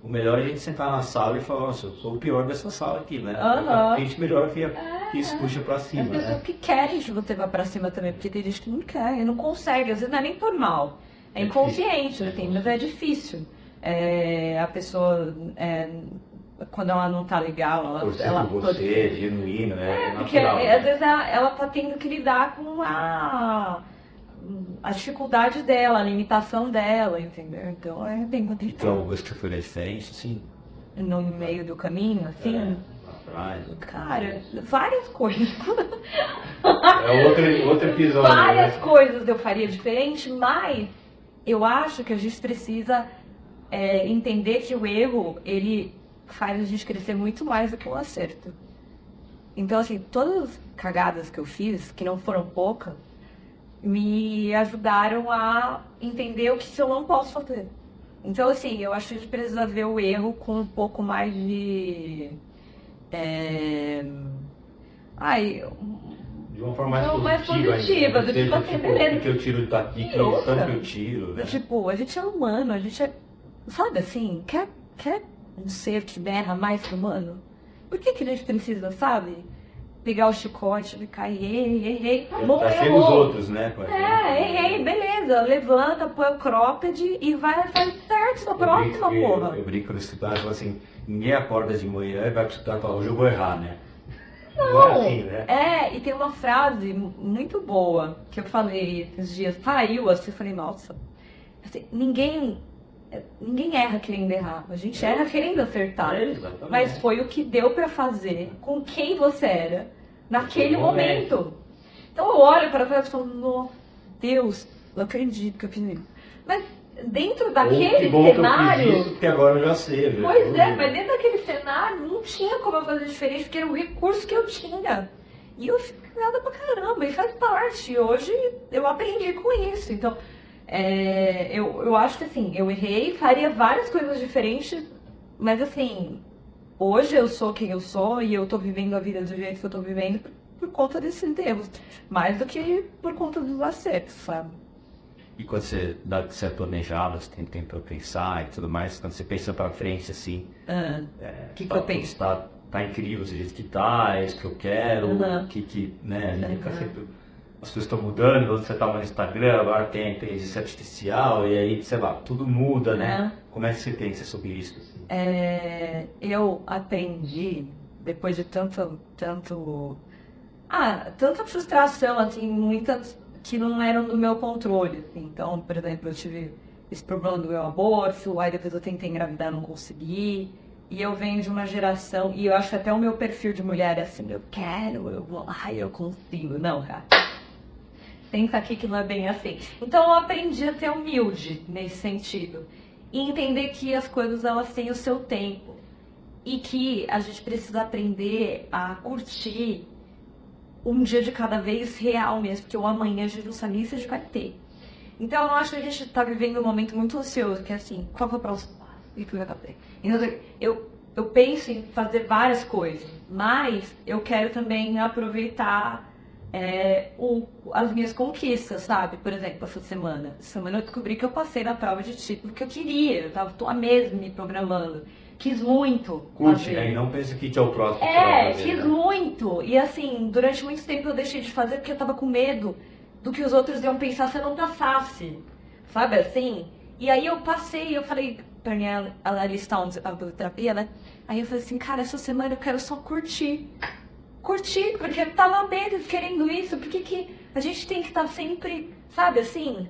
O melhor é a gente sentar na sala e falar, nossa, eu sou o pior dessa sala aqui, né? A gente melhor que isso puxa pra cima, né? Tem pessoas que querem que você vá pra cima também, porque tem gente que não quer, não consegue, às vezes não é nem por mal. É inconsciente, mas é difícil. A pessoa, quando ela não tá legal, ela por você, genuíno, né? Porque às vezes ela tá tendo que lidar com a dificuldade dela, a limitação dela, entendeu? Então é bem complicado. Então, você foi diferente, assim? No meio do caminho, assim? Atrás. Cara, várias coisas. Outro episódio. Várias coisas eu faria diferente, mas eu acho que a gente precisa entender que o erro, ele faz a gente crescer muito mais do que o acerto. Então, assim, todas as cagadas que eu fiz, que não foram poucas, me ajudaram a entender o que eu não posso fazer. Então, assim, eu acho que a gente precisa ver o erro com um pouco mais de... de uma forma mais positiva. Do tipo assim, beleza. Que eu tiro daqui, que eu tanto eu tiro, né? Tipo, a gente é humano, a gente é... Sabe assim, quer um ser que berra mais que humano? Por que a gente precisa, sabe? Pegar o chicote e ficar, errei. Pra ser os outros, né? Errei, beleza. Levanta, põe o cropped e vai fazer certo sua próxima, porra. Eu brinco no escritório e falo assim, ninguém acorda de manhã e vai pro escritório e fala, hoje eu vou errar, né? Não, e tem uma frase muito boa que eu falei esses dias, saiu assim, eu falei, nossa, assim, ninguém erra querendo errar, a gente erra querendo acertar, mas foi o que deu pra fazer com quem você era naquele momento. Então eu olho para trás e falo, meu Deus, não acredito que eu fiz isso. Mas dentro daquele cenário... Que agora eu já sei. Pois mas dentro daquele cenário não tinha como eu fazer diferente, porque era o recurso que eu tinha. E eu fiquei nada pra caramba, e faz parte. E hoje eu aprendi com isso. Então, eu acho que assim, eu errei, faria várias coisas diferentes, mas assim, hoje eu sou quem eu sou e eu tô vivendo a vida do jeito que eu tô vivendo por conta desses erros, mais do que por conta dos acertos, sabe? E quando você é planejado, você tem tempo para pensar e tudo mais, quando você pensa para frente, assim... O que eu penso? Tá incrível o jeito que tá, é isso que eu quero, né? As coisas estão mudando, você tá no Instagram, agora tem a inteligência artificial, e aí, sei lá, tudo muda, né? Como é que você pensa sobre isso? Assim? Eu aprendi, depois de tanta frustração, assim, muitas que não eram do meu controle. Assim. Então, por exemplo, eu tive esse problema do meu aborto, aí depois eu tentei engravidar, não consegui. E eu venho de uma geração, e eu acho até o meu perfil de mulher é assim, eu quero, eu vou lá, eu consigo. Não, cara. Pensa aqui que não é bem assim. Então eu aprendi a ser humilde nesse sentido. E entender que as coisas elas têm o seu tempo. E que a gente precisa aprender a curtir um dia de cada vez real mesmo. Porque o amanhã a gente não sabe nem se a gente vai ter. Então eu acho que a gente está vivendo um momento muito ansioso. Que é assim, qual foi o próximo passo? E o que vai fazer? Então eu penso em fazer várias coisas. Mas eu quero também aproveitar... as minhas conquistas, sabe? Por exemplo, essa semana eu descobri que eu passei na prova de título que eu queria, tô há meses me programando, quis muito curte, né? E não pensa que é o próximo quis muito, e assim, durante muito tempo eu deixei de fazer porque eu tava com medo do que os outros iam pensar se eu não passasse, sabe assim? E aí eu passei, eu falei pra minha analista da terapia, né? Aí eu falei assim, cara, essa semana eu quero só curtir, porque eu tava meses querendo isso, porque que a gente tem que estar sempre, sabe, assim,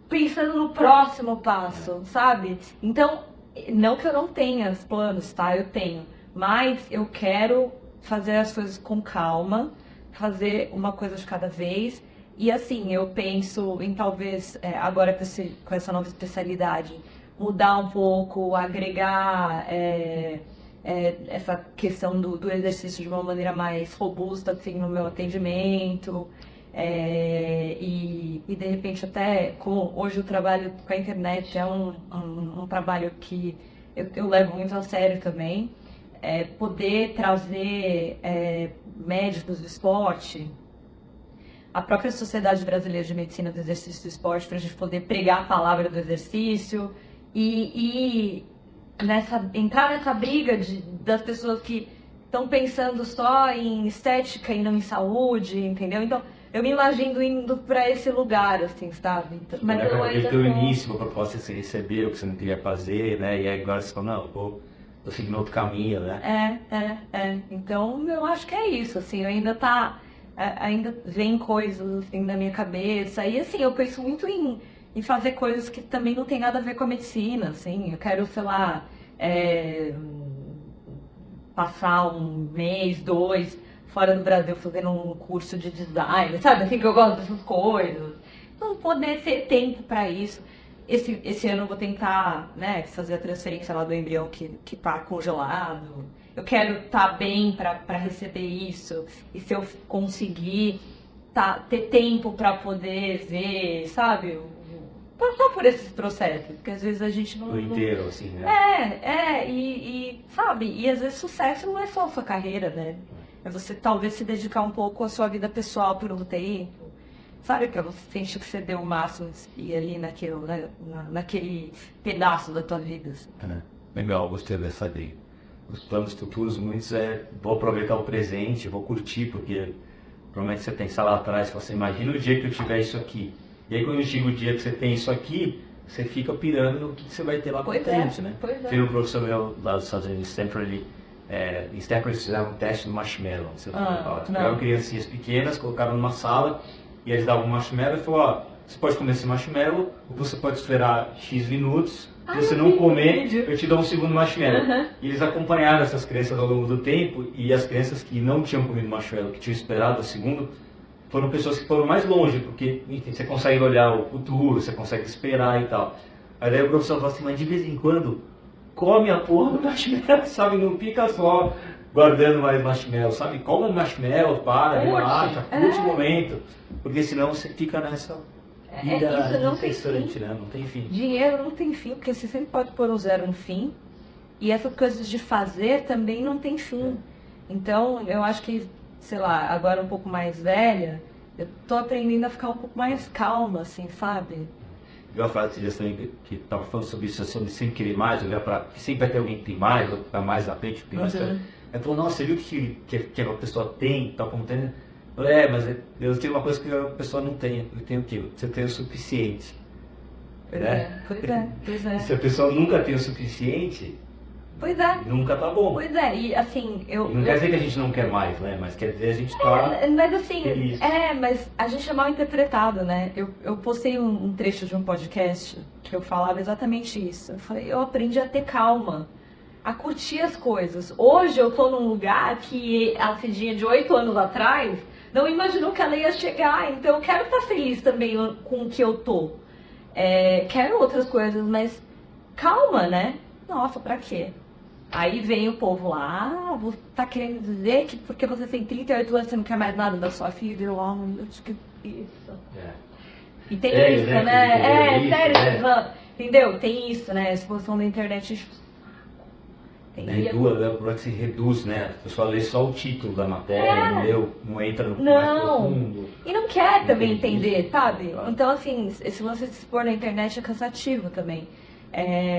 pensando no próximo passo, sabe? Então, não que eu não tenha os planos, tá? Eu tenho, mas eu quero fazer as coisas com calma, fazer uma coisa de cada vez, e assim, eu penso em talvez, agora com essa nova especialidade, mudar um pouco, agregar... essa questão do exercício de uma maneira mais robusta assim, no meu atendimento e de repente até como hoje eu trabalho com a internet é um trabalho que eu levo muito a sério também, poder trazer médicos do esporte, a própria Sociedade Brasileira de Medicina do Exercício do Esporte, para a gente poder pregar a palavra do exercício e entrar nessa briga das pessoas que estão pensando só em estética e não em saúde, entendeu? Então, eu me imagino indo para esse lugar, assim, sabe? Mas eu ainda no início, a proposta você recebeu o que você não queria fazer, né? E aí agora você fala, não, vou seguir outro caminho, né? Então, eu acho que é isso, assim, ainda vem coisas, assim, na minha cabeça. E, assim, eu penso muito em fazer coisas que também não tem nada a ver com a medicina, assim, eu quero, sei lá, passar um mês, 2, fora do Brasil fazendo um curso de design, sabe, assim que eu gosto dessas coisas, não poder ter tempo para isso. Esse ano eu vou tentar, né, fazer a transferência lá do embrião que tá congelado, eu quero estar bem para receber isso, e se eu conseguir ter tempo para poder ver, sabe, passar por esses processos, porque às vezes a gente não... O inteiro, assim, né? Sabe, e às vezes sucesso não é só a sua carreira, né? É você talvez se dedicar um pouco à sua vida pessoal por um tempo, sabe, que você sente que você deu o máximo e ali naquele pedaço da tua vida. Assim. Legal, gostei dessa ideia. Os planos futuros, muitos vou aproveitar o presente, vou curtir, porque provavelmente você tem lá atrás, você imagina o dia que eu tiver isso aqui. E aí quando chega o dia que você tem isso aqui, você fica pirando no que você vai ter lá pra frente, né? Tem um professor meu lá dos Estados Unidos, Stanford, em Stanford eles fizeram um teste no marshmallow. Você pegaram criancinhas pequenas, colocaram numa sala, e eles davam um marshmallow e falaram, você pode comer esse marshmallow, ou você pode esperar X minutos, se você não comer, eu te dou um segundo marshmallow. E eles acompanharam essas crianças ao longo do tempo, e as crianças que não tinham comido marshmallow, que tinham esperado o segundo, foram pessoas que foram mais longe, porque, enfim, você consegue olhar o futuro, você consegue esperar e tal. Aí daí o professor fala assim, mas de vez em quando, come a porra do marshmallow, sabe? Não fica só guardando mais marshmallow, sabe? Come o marshmallow, relaxa, curte o momento, porque senão você fica nessa vida incessante, né? Não tem fim. Dinheiro não tem fim, porque você sempre pode pôr um zero no fim, e essas coisas de fazer também não tem fim. Então, eu acho que sei lá, agora um pouco mais velha, eu tô aprendendo a ficar um pouco mais calma, assim, sabe? viu a frase de também que estava falando sobre isso, sobre sempre querer mais, olhar para que sempre vai ter alguém que tem mais, ou ficar mais na frente, tem mais. Ela falou, nossa, você viu que a pessoa tem, tal como tem? Eu falei, mas eu tenho uma coisa que a pessoa não tem. Eu tenho o quê? Você tem o suficiente. Pois é. Se a pessoa nunca tem o suficiente, pois é. Nunca tá bom. Pois é, e assim, Não quer dizer que a gente não quer mais, né? Mas quer dizer a gente tá mas assim, feliz. Mas a gente é mal interpretado, né? Eu postei um trecho de um podcast que eu falava exatamente isso. Eu falei, eu aprendi a ter calma, a curtir as coisas. Hoje eu tô num lugar que a Cidinha de 8 anos atrás não imaginou que ela ia chegar. Então eu quero estar feliz também com o que eu tô. Quero outras coisas, mas calma, né? Nossa, pra quê? Aí vem o povo lá, você tá querendo dizer que porque você tem 38 anos você não quer mais nada da sua filha? Eu acho que isso. E tem isso, né? Sério, entendeu? Tem isso, né? A exposição da internet. Se reduz, né? A pessoa lê só o título da matéria, não entra no mais profundo. E não quer também entender, sabe? Então, assim, se você se expor na internet é cansativo também.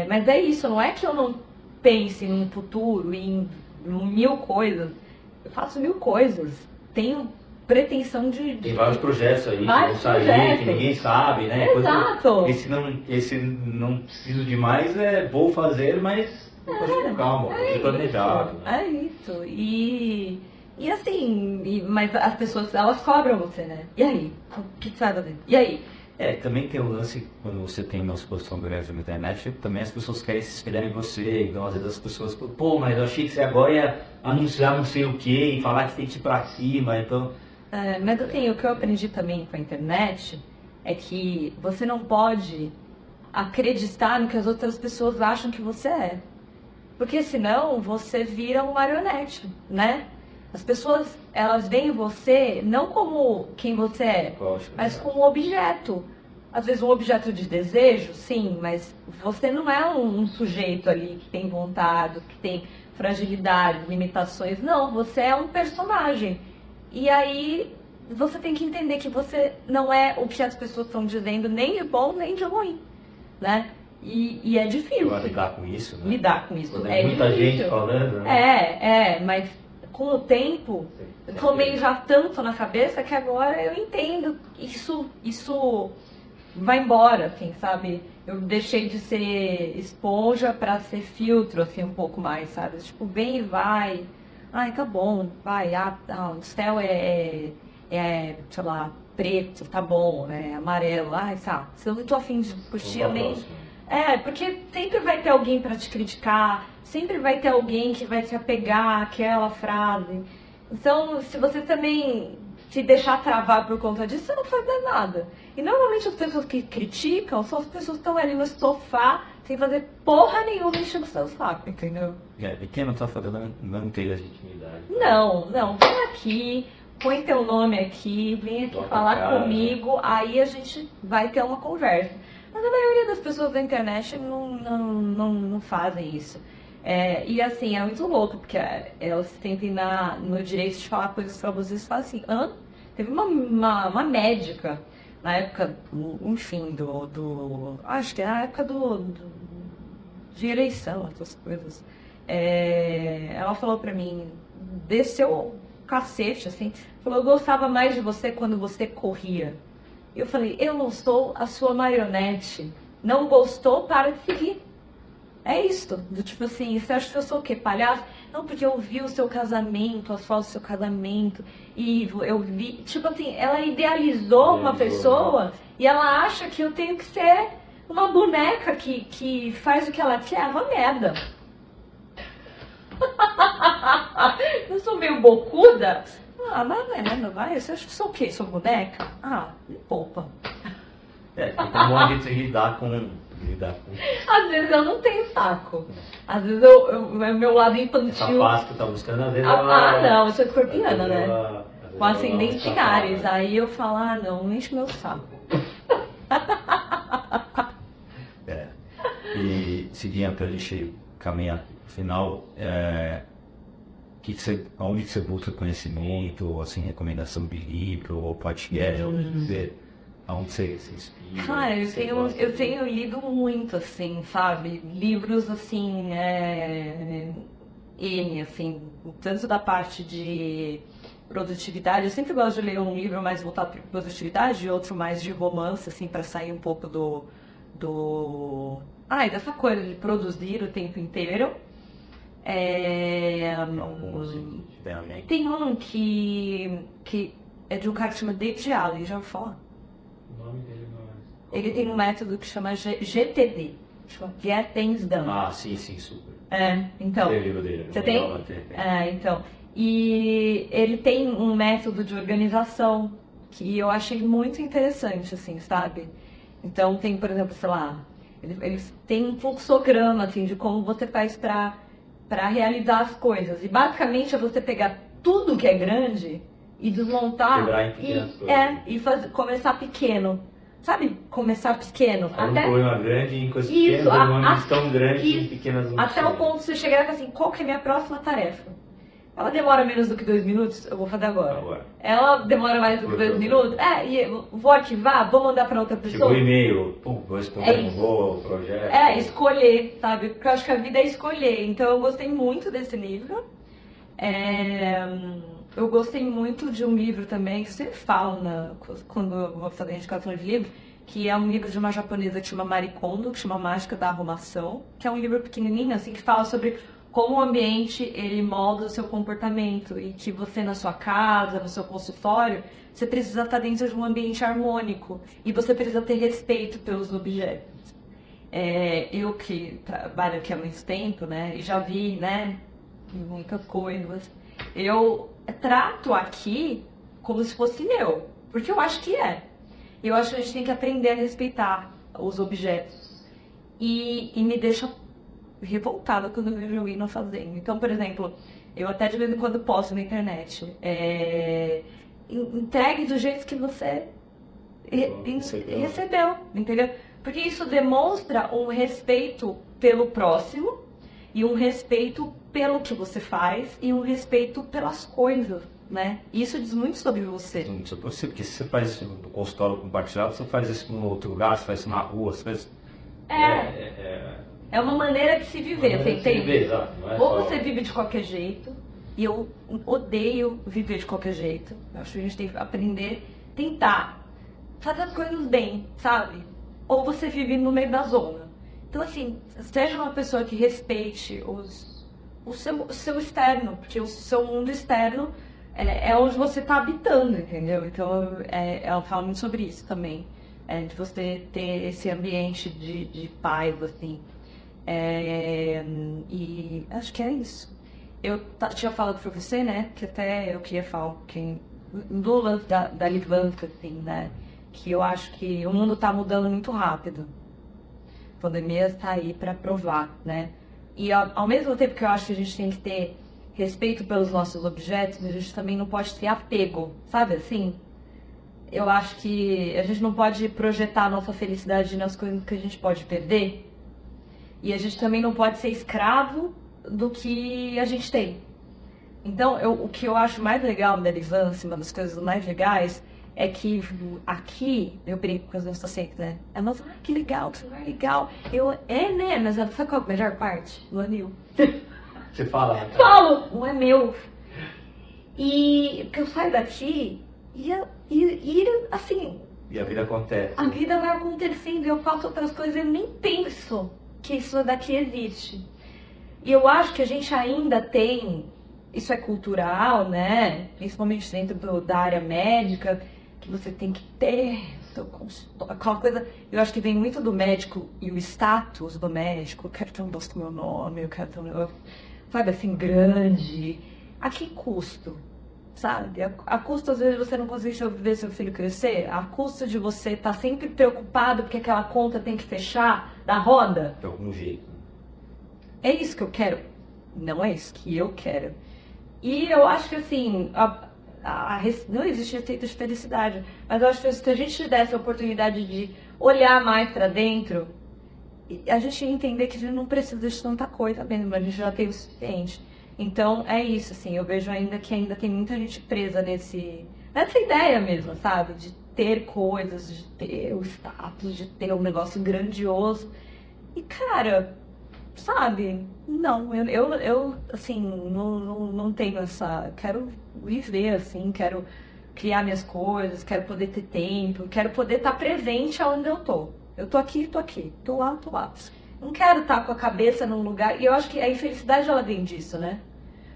Mas é isso, não é que eu não pense no futuro, em 1000 coisas. Eu faço 1000 coisas. Tenho pretensão de... Tem vários projetos aí que vão sair, que ninguém sabe, né? Exato. Esse não preciso de mais, vou fazer, mas com calma, planejado. É isso. E assim, mas as pessoas, elas cobram você, né? E aí? O que você vai fazer? E aí? Também tem o lance, quando você tem uma exposição grande na internet, também as pessoas querem se espelhar em você, então às vezes as pessoas falam, pô, mas eu achei que você agora ia anunciar não sei o que, e falar que tem que ir pra cima, então... Mas assim, o que eu aprendi também com a internet é que você não pode acreditar no que as outras pessoas acham que você é. Porque senão você vira um marionete, né? As pessoas, elas veem você não como quem você é, mas como um objeto. Às vezes um objeto de desejo, sim, mas você não é um sujeito ali que tem vontade, que tem fragilidade, limitações. Não, você é um personagem. E aí você tem que entender que você não é o que as pessoas estão dizendo, nem de bom, nem de ruim, né? E é difícil. Lidar com isso, né? Lidar com isso. Tem muita difícil. gente falando, né? Mas com o tempo, eu tomei já tanto na cabeça que agora eu entendo. Isso vai embora, assim, sabe? Eu deixei de ser esponja pra ser filtro, assim, um pouco mais, sabe? Tipo, vem e vai. Ai, tá bom, vai. O céu sei lá, preto, tá bom, né? Amarelo. Ai, sabe? Se eu não tô afim de curtir, eu nem... porque sempre vai ter alguém para te criticar, sempre vai ter alguém que vai te apegar àquela frase. Então, se você também se deixar travar por conta disso, você não faz mais nada. E normalmente as pessoas que criticam são as pessoas que estão ali no sofá, sem fazer porra nenhuma, enchendo o seu saco, entendeu? E quem não tá fazendo não tem legitimidade. Não, vem aqui, põe teu nome aqui, vem aqui falar comigo, aí a gente vai ter uma conversa. Mas a maioria das pessoas da internet não fazem isso. E assim, é muito louco, porque elas se sentem no direito de falar coisas pra vocês e falam assim, teve uma médica, na época, enfim, acho que é na época de eleição, essas coisas. Ela falou pra mim, desceu o cacete, assim, falou, eu gostava mais de você quando você corria. Eu falei, eu não sou a sua marionete. Não gostou, para de seguir. É isso. Tipo assim, você acha que eu sou o quê? Palhaço? Não, porque eu vi o seu casamento, as fotos do seu casamento. E eu vi... Tipo assim, ela idealizou uma pessoa e ela acha que eu tenho que ser uma boneca que faz o que ela quer. É uma merda. Eu sou meio bocuda. Mas não vai? Você acha que sou o quê? Sou boneca? Me poupa. Tem como a gente lidar com... Às vezes eu não tenho saco. Às vezes meu lado infantil... Essa paz que eu tava buscando, às vezes não, eu sou escorpiana, né? Com ascendente em Áries. Aí eu falo, não enche meu saco. E, Cidinha, pra gente caminhar no final, onde você busca conhecimento, assim, recomendação de livro ou podcast, Aonde você se inspira? Cara, você gosta eu de- tenho lido muito, assim, sabe? Livros, assim, assim, tanto da parte de produtividade. Eu sempre gosto de ler um livro mais voltado para produtividade e outro mais de romance, assim, para sair um pouco dessa coisa de produzir o tempo inteiro. Alguns que tem a mente. Tem um que é de um cara que chama David Allen, já vou falar. O nome dele não é. Ele tem um método que chama GTD, chama Get Things Done. Ah, sim, super. Então, Tem o livro dele. você tem? Então. E ele tem um método de organização que eu achei muito interessante, assim, sabe? Então, tem, por exemplo, sei lá, ele tem um fluxograma, assim, de como você faz para realizar as coisas. E, basicamente, é você pegar tudo que é grande e desmontar Quebrar em pequenas coisas. começar pequeno. Sabe? Começar pequeno. Um problema grande em coisas pequenas, problemas tão grandes em pequenas até o ponto de você chegar e falar assim, qual que é a minha próxima tarefa? Ela demora menos do que 2 minutos? Eu vou fazer agora. Ela demora mais do que 2 minutos? Vou arquivar, vou mandar para outra pessoa. Chegou o e-mail, vou responder, vou, projeto. Escolher, sabe? Porque eu acho que a vida é escolher. Então eu gostei muito desse livro. Eu gostei muito de um livro também, que você fala quando eu vou fazer a indicação de livro, que é um livro de uma japonesa que chama Marie Kondo, que chama Mágica da Arrumação, que é um livro pequenininho, assim, que fala sobre como o ambiente, ele molda o seu comportamento e que você na sua casa, no seu consultório, você precisa estar dentro de um ambiente harmônico e você precisa ter respeito pelos objetos. Eu que trabalho aqui há muito tempo, né, e já vi, né, muitas coisas, eu trato aqui como se fosse meu, porque eu acho que é. Eu acho que a gente tem que aprender a respeitar os objetos e me deixa revoltada quando eu vejo alguém não fazendo. Então, por exemplo, eu até de vez em quando posto na internet, entregue do jeito que você recebeu, entendeu? Porque isso demonstra um respeito pelo próximo e um respeito pelo que você faz e um respeito pelas coisas, né? Isso diz muito sobre você. Muito sobre você, porque se você faz isso no consultório compartilhado, você faz isso em outro lugar, você faz isso na rua, você faz... É uma maneira de se viver, você entende? Ou você vive vive de qualquer jeito, e eu odeio viver de qualquer jeito. Eu acho que a gente tem que aprender, tentar fazer as coisas bem, sabe? Ou você vive no meio da zona. Então, assim, seja uma pessoa que respeite o seu externo, porque o seu mundo externo é onde você está habitando, entendeu? Então, ela fala muito sobre isso também, de você ter esse ambiente de paz, assim. E acho que é isso. Eu tinha falado pra você, né, que até eu queria falar do lance da liderança, assim, né, que eu acho que o mundo tá mudando muito rápido. A pandemia está aí para provar, né? E ao mesmo tempo que eu acho que a gente tem que ter respeito pelos nossos objetos, a gente também não pode ter apego, sabe assim? Eu acho que a gente não pode projetar a nossa felicidade nas coisas que a gente pode perder. E a gente também não pode ser escravo do que a gente tem. Então, o que eu acho mais legal da Advance, uma das coisas mais legais, é que aqui, eu brinco com as minhas pacientes, né? Elas, que legal, que lugar legal. Né? Mas sabe qual é a melhor parte? Do anil. Você fala, né? Falo, não é meu. E que eu saio daqui e assim... E a vida acontece. A vida vai acontecendo e eu faço outras coisas e nem penso que isso daqui existe. E eu acho que a gente ainda tem... Isso é cultural, né? Principalmente dentro da área médica, que você tem que ter seu consultório, aquela coisa. Eu acho que vem muito do médico e o status do médico. Eu quero ter um doce com meu nome, eu quero ter sabe, assim, grande. A que custo? Sabe? A custo, às vezes, você não consegue ver seu filho crescer. A custo de você estar sempre preocupado porque aquela conta tem que fechar da roda. De algum jeito. É isso que eu quero? Não é isso que eu quero. E eu acho que, assim, não existe receita de felicidade, mas eu acho que se a gente desse a oportunidade de olhar mais pra dentro, a gente ia entender que a gente não precisa de tanta coisa mesmo, a gente já tem o suficiente. Então, é isso, assim, eu vejo ainda que ainda tem muita gente presa nessa ideia mesmo, sabe? De ter coisas, de ter o status, de ter um negócio grandioso. E, cara, sabe, não, eu assim, não tenho essa... Quero viver, assim, quero criar minhas coisas, quero poder ter tempo, quero poder estar presente onde eu tô. Eu tô aqui, tô lá, tô lá. Não quero estar com a cabeça num lugar... E eu acho que a infelicidade, ela vem disso, né?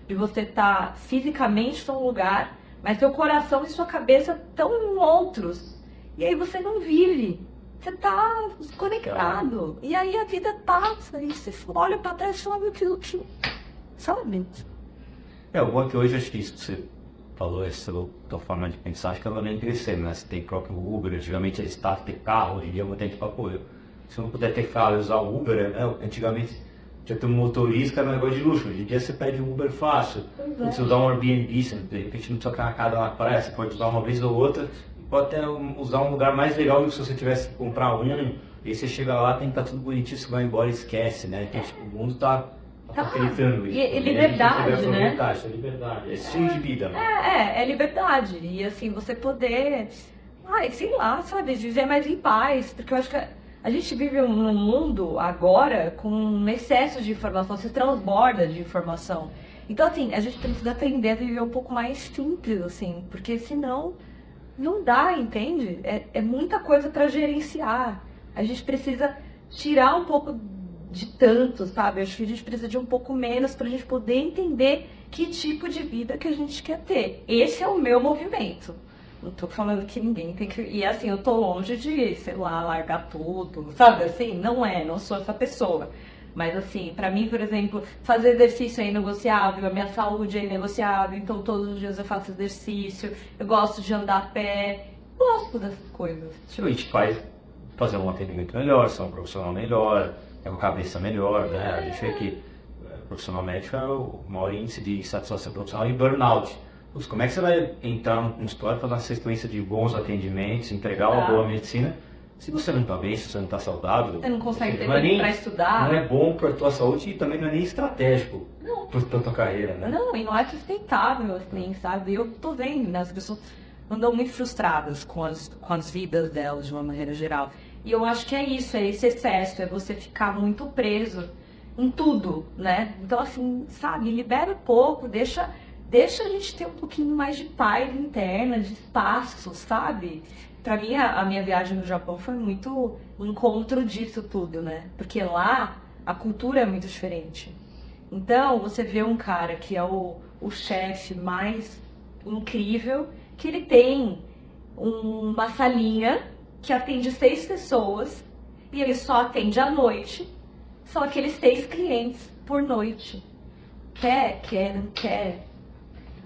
De você estar fisicamente num lugar, mas seu coração e sua cabeça estão em outros. E aí você não vive. Você tá desconectado. E aí a vida passa. E você olha pra trás e fala, meu Deus, sabe? O bom é que hoje acho que isso que você falou, essa tua forma de pensar, acho que ela vem crescendo, né? Você tem próprio Uber, antigamente eles estavam ter carro, hoje em dia muita gente fala, pô, se eu não puder ter carro e usar o Uber, né? Antigamente já tem um motorista, era um negócio de luxo, hoje em dia você pede um Uber fácil, você usar um Airbnb, você de repente não precisa ficar na casa da praia, você pode usar uma vez ou outra, pode até usar um lugar mais legal do que se você tivesse que comprar um, e aí você chega lá, tem que estar tudo bonitinho, você vai embora e esquece, né? Então, tipo, o mundo tá facilitando isso. E liberdade, né? É liberdade, é estilo de vida, né? É liberdade. E assim, você poder, sei lá, sabe, viver mais em paz. Porque eu acho que a gente vive num mundo agora com um excesso de informação, se transborda de informação. Então, assim, a gente precisa aprender a viver um pouco mais simples, assim, porque senão não dá, entende? É muita coisa para gerenciar. A gente precisa tirar um pouco de tanto, sabe? Acho que a gente precisa de um pouco menos pra gente poder entender que tipo de vida que a gente quer ter. Esse é o meu movimento. Não tô falando que ninguém tem que... E assim, eu tô longe de, sei lá, largar tudo, sabe? Assim, não sou essa pessoa. Mas assim, pra mim, por exemplo, fazer exercício é inegociável, a minha saúde é inegociável, então todos os dias eu faço exercício, eu gosto de andar a pé, gosto dessas coisas. Se a gente faz fazer um atendimento melhor, ser um profissional melhor, é uma cabeça melhor, né? A gente vê que profissional médico é o maior índice de insatisfação profissional e burnout. Mas como é que você vai entrar no consultório para dar uma sequência de bons atendimentos, entregar uma boa medicina, se você não está bem, se você não está saudável? Você não consegue ter tempo para estudar. Não é bom para a tua saúde e também não é nem estratégico para a tua carreira, né? Não, e não é sustentável, assim, sabe? Eu tô vendo, né? As pessoas andam muito frustradas com as vidas delas, de uma maneira geral. E eu acho que é isso, é esse excesso, é você ficar muito preso em tudo, né? Então, assim, sabe, libera um pouco, deixa a gente ter um pouquinho mais de paz interna, de espaço, sabe? Pra mim, a minha viagem no Japão foi muito um encontro disso tudo, né? Porque lá, a cultura é muito diferente. Então, você vê um cara que é o chefe mais incrível, que ele tem uma salinha que atende 6 pessoas e ele só atende à noite. São aqueles 6 clientes por noite. Quer, não quer.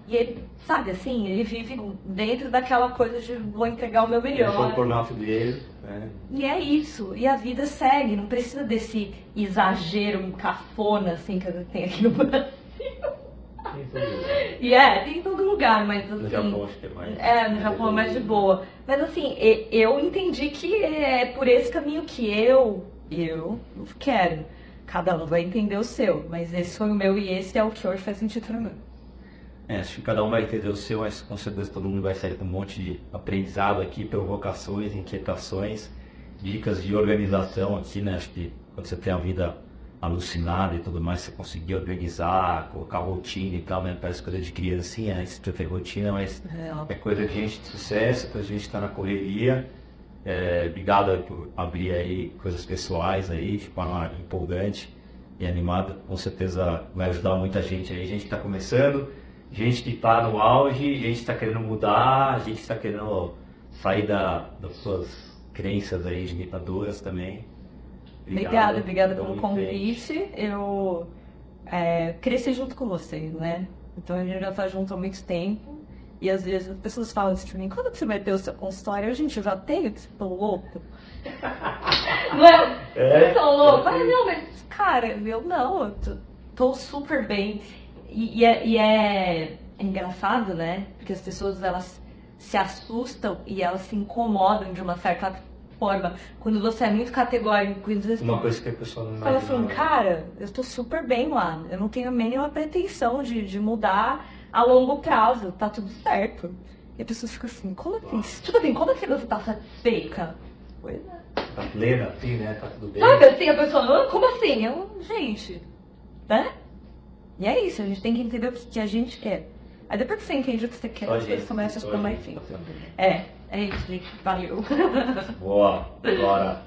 E ele, sabe assim, ele vive dentro daquela coisa de vou entregar o meu melhor. O burnout dele, né? E é isso. E a vida segue. Não precisa desse exagero cafona assim que a gente tem aqui no Brasil. E tem em todo lugar, mas assim... No Japão acho que é mais... no Japão é mais de boa. Mas assim, eu entendi que é por esse caminho que eu quero. Cada um vai entender o seu, mas esse foi o meu e esse é o que hoje faz sentido pra mim. Acho que cada um vai entender o seu, mas com certeza todo mundo vai sair com um monte de aprendizado aqui, provocações, inquietações, dicas de organização aqui, né? Acho que quando você tem a vida alucinada e tudo mais, você conseguir organizar, colocar rotina e tal, né? Parece coisa de criancinha, isso ter rotina, mas é coisa de gente de sucesso, coisa de gente que está na correria. Obrigado por abrir aí coisas pessoais aí, ficou empolgante e animado, com certeza vai ajudar muita gente aí, gente que está começando, gente que está no auge, gente que está querendo mudar, gente que está querendo sair das suas crenças aí limitadoras também. Obrigada pelo convite. Eu cresci junto com vocês, né? Então a gente já tá junto há muito tempo. E às vezes as pessoas falam assim pra mim, quando você vai ter o seu consultório? Gente, eu já tenho, que você tá louco. Não é? Tô louco. Mas, cara, eu tô super bem. E é engraçado, né? Porque as pessoas, elas se assustam e elas se incomodam de uma certa forma. Quando você é muito categórico, uma coisa que a pessoa não fala assim, cara, eu tô super bem lá. Eu não tenho a mínima pretensão de mudar a longo prazo, tá tudo certo. E a pessoa fica assim, como assim? Tudo bem, como assim você tá seca? Pois é. Tá plena, assim, né? Tá tudo bem. Sabe assim, a pessoa, como assim? Gente, né? E é isso, a gente tem que entender o que a gente quer. Aí depois que você entende o que você quer, você começa a ficar mais simples. É isso, gente. Valeu. Boa, bora.